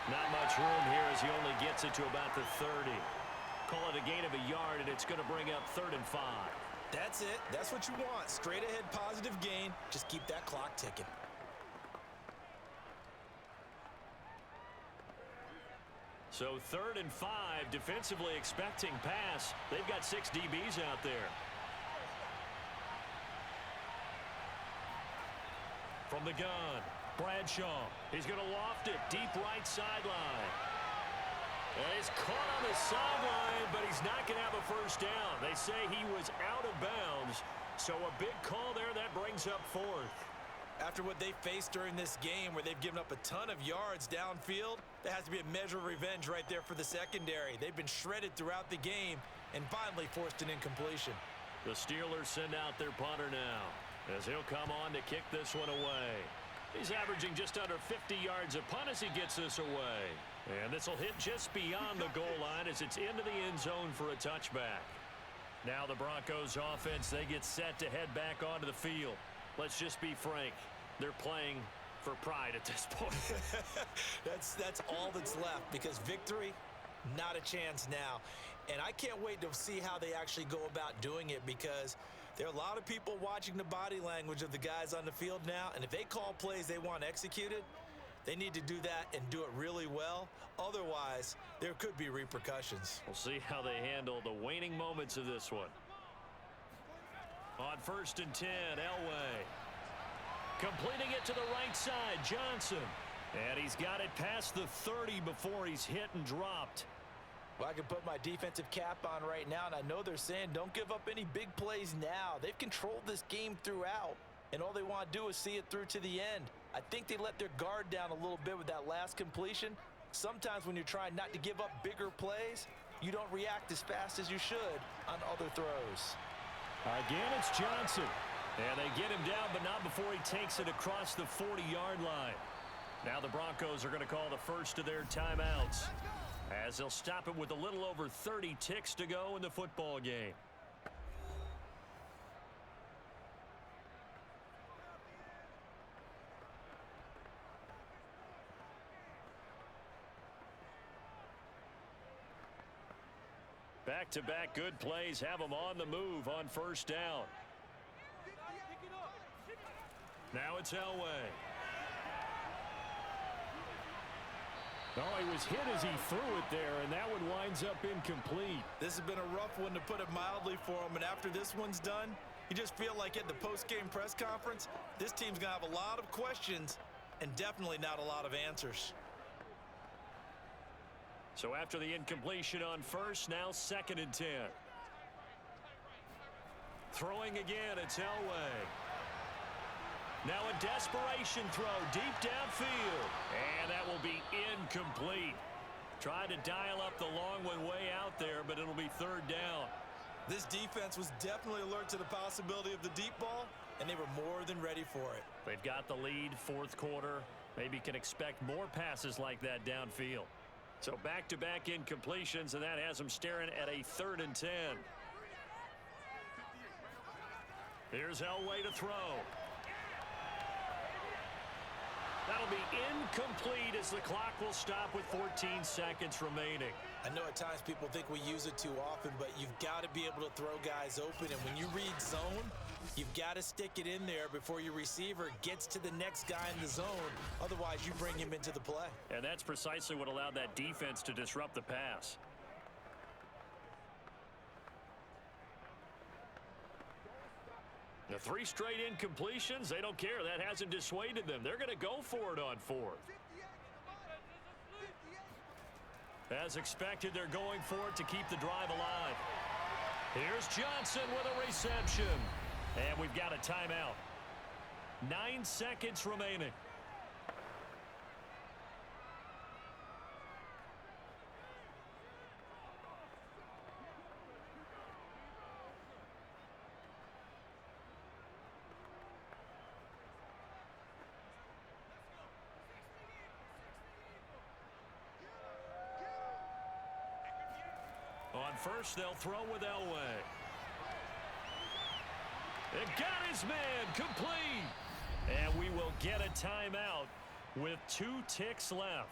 Not much room here as he only gets it to about the 30. Call it a gain of a yard, and it's going to bring up 3rd and 5. That's it. That's what you want. Straight ahead positive gain. Just keep that clock ticking. So 3rd and 5, defensively expecting pass. They've got 6 DBs out there. From the gun, Bradshaw. He's going to loft it deep right sideline. He's caught on the sideline, but he's not going to have a first down. They say he was out of bounds, so a big call there that brings up fourth. After what they faced during this game where they've given up a ton of yards downfield, there has to be a measure of revenge right there for the secondary. They've been shredded throughout the game and finally forced an incompletion. The Steelers send out their punter now as he'll come on to kick this one away. He's averaging just under 50 yards a punt as he gets this away. And this will hit just beyond the goal line as it's into the end zone for a touchback. Now the Broncos offense, they get set to head back onto the field. Let's just be frank. They're playing for pride at this point. That's all that's left because victory, not a chance now. And I can't wait to see how they actually go about doing it because there are a lot of people watching the body language of the guys on the field now. And if they call plays they want executed, they need to do that and do it really well. Otherwise, there could be repercussions. We'll see how they handle the waning moments of this one. On 1st and 10, Elway. Completing it to the right side, Johnson. And he's got it past the 30 before he's hit and dropped. Well, I can put my defensive cap on right now, and I know they're saying don't give up any big plays now. They've controlled this game throughout, and all they want to do is see it through to the end. I think they let their guard down a little bit with that last completion. Sometimes when you're trying not to give up bigger plays, you don't react as fast as you should on other throws. Again, it's Johnson. And they get him down, but not before he takes it across the 40-yard line. Now the Broncos are going to call the first of their timeouts, as they'll stop it with a little over 30 ticks to go in the football game. Back-to-back good plays have them on the move on 1st down. Now it's Elway. Oh, he was hit as he threw it there, and that one winds up incomplete. This has been a rough one, to put it mildly, for him. And after this one's done, you just feel like at the post-game press conference, this team's going to have a lot of questions and definitely not a lot of answers. So after the incompletion on 1st, now 2nd and 10. Throwing again, it's Elway. Now a desperation throw deep downfield. And that will be incomplete. Tried to dial up the long one way out there, but it'll be 3rd down. This defense was definitely alert to the possibility of the deep ball, and they were more than ready for it. They've got the lead, 4th quarter. Maybe can expect more passes like that downfield. So back-to-back incompletions, and that has them staring at a 3rd and 10. Here's Elway to throw. That'll be incomplete as the clock will stop with 14 seconds remaining. I know at times people think we use it too often, but you've got to be able to throw guys open. And when you read zone, you've got to stick it in there before your receiver gets to the next guy in the zone. Otherwise, you bring him into the play. And that's precisely what allowed that defense to disrupt the pass. The 3 straight incompletions, they don't care. That hasn't dissuaded them. They're going to go for it on 4th. As expected, they're going for it to keep the drive alive. Here's Johnson with a reception. And we've got a timeout. 9 seconds remaining. On 1st, they'll throw with Elway. It got his man complete. And we will get a timeout with 2 ticks left.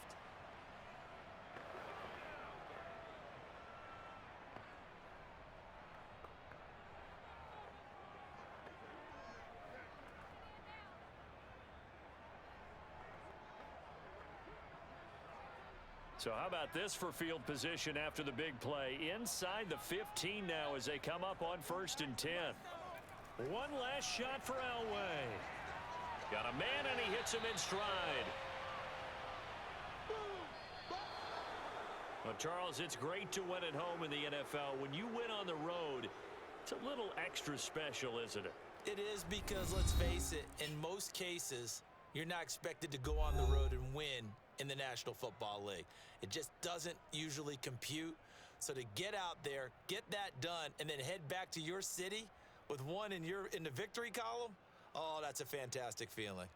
So how about this for field position after the big play? Inside the 15 now as they come up on 1st and 10. One last shot for Elway. Got a man and he hits him in stride. Well, Charles, it's great to win at home in the NFL. When you win on the road, it's a little extra special, isn't it? It is, because let's face it, in most cases, you're not expected to go on the road and win in the National Football League. It just doesn't usually compute. So to get out there, get that done, and then head back to your city with one in the victory column, oh, that's a fantastic feeling.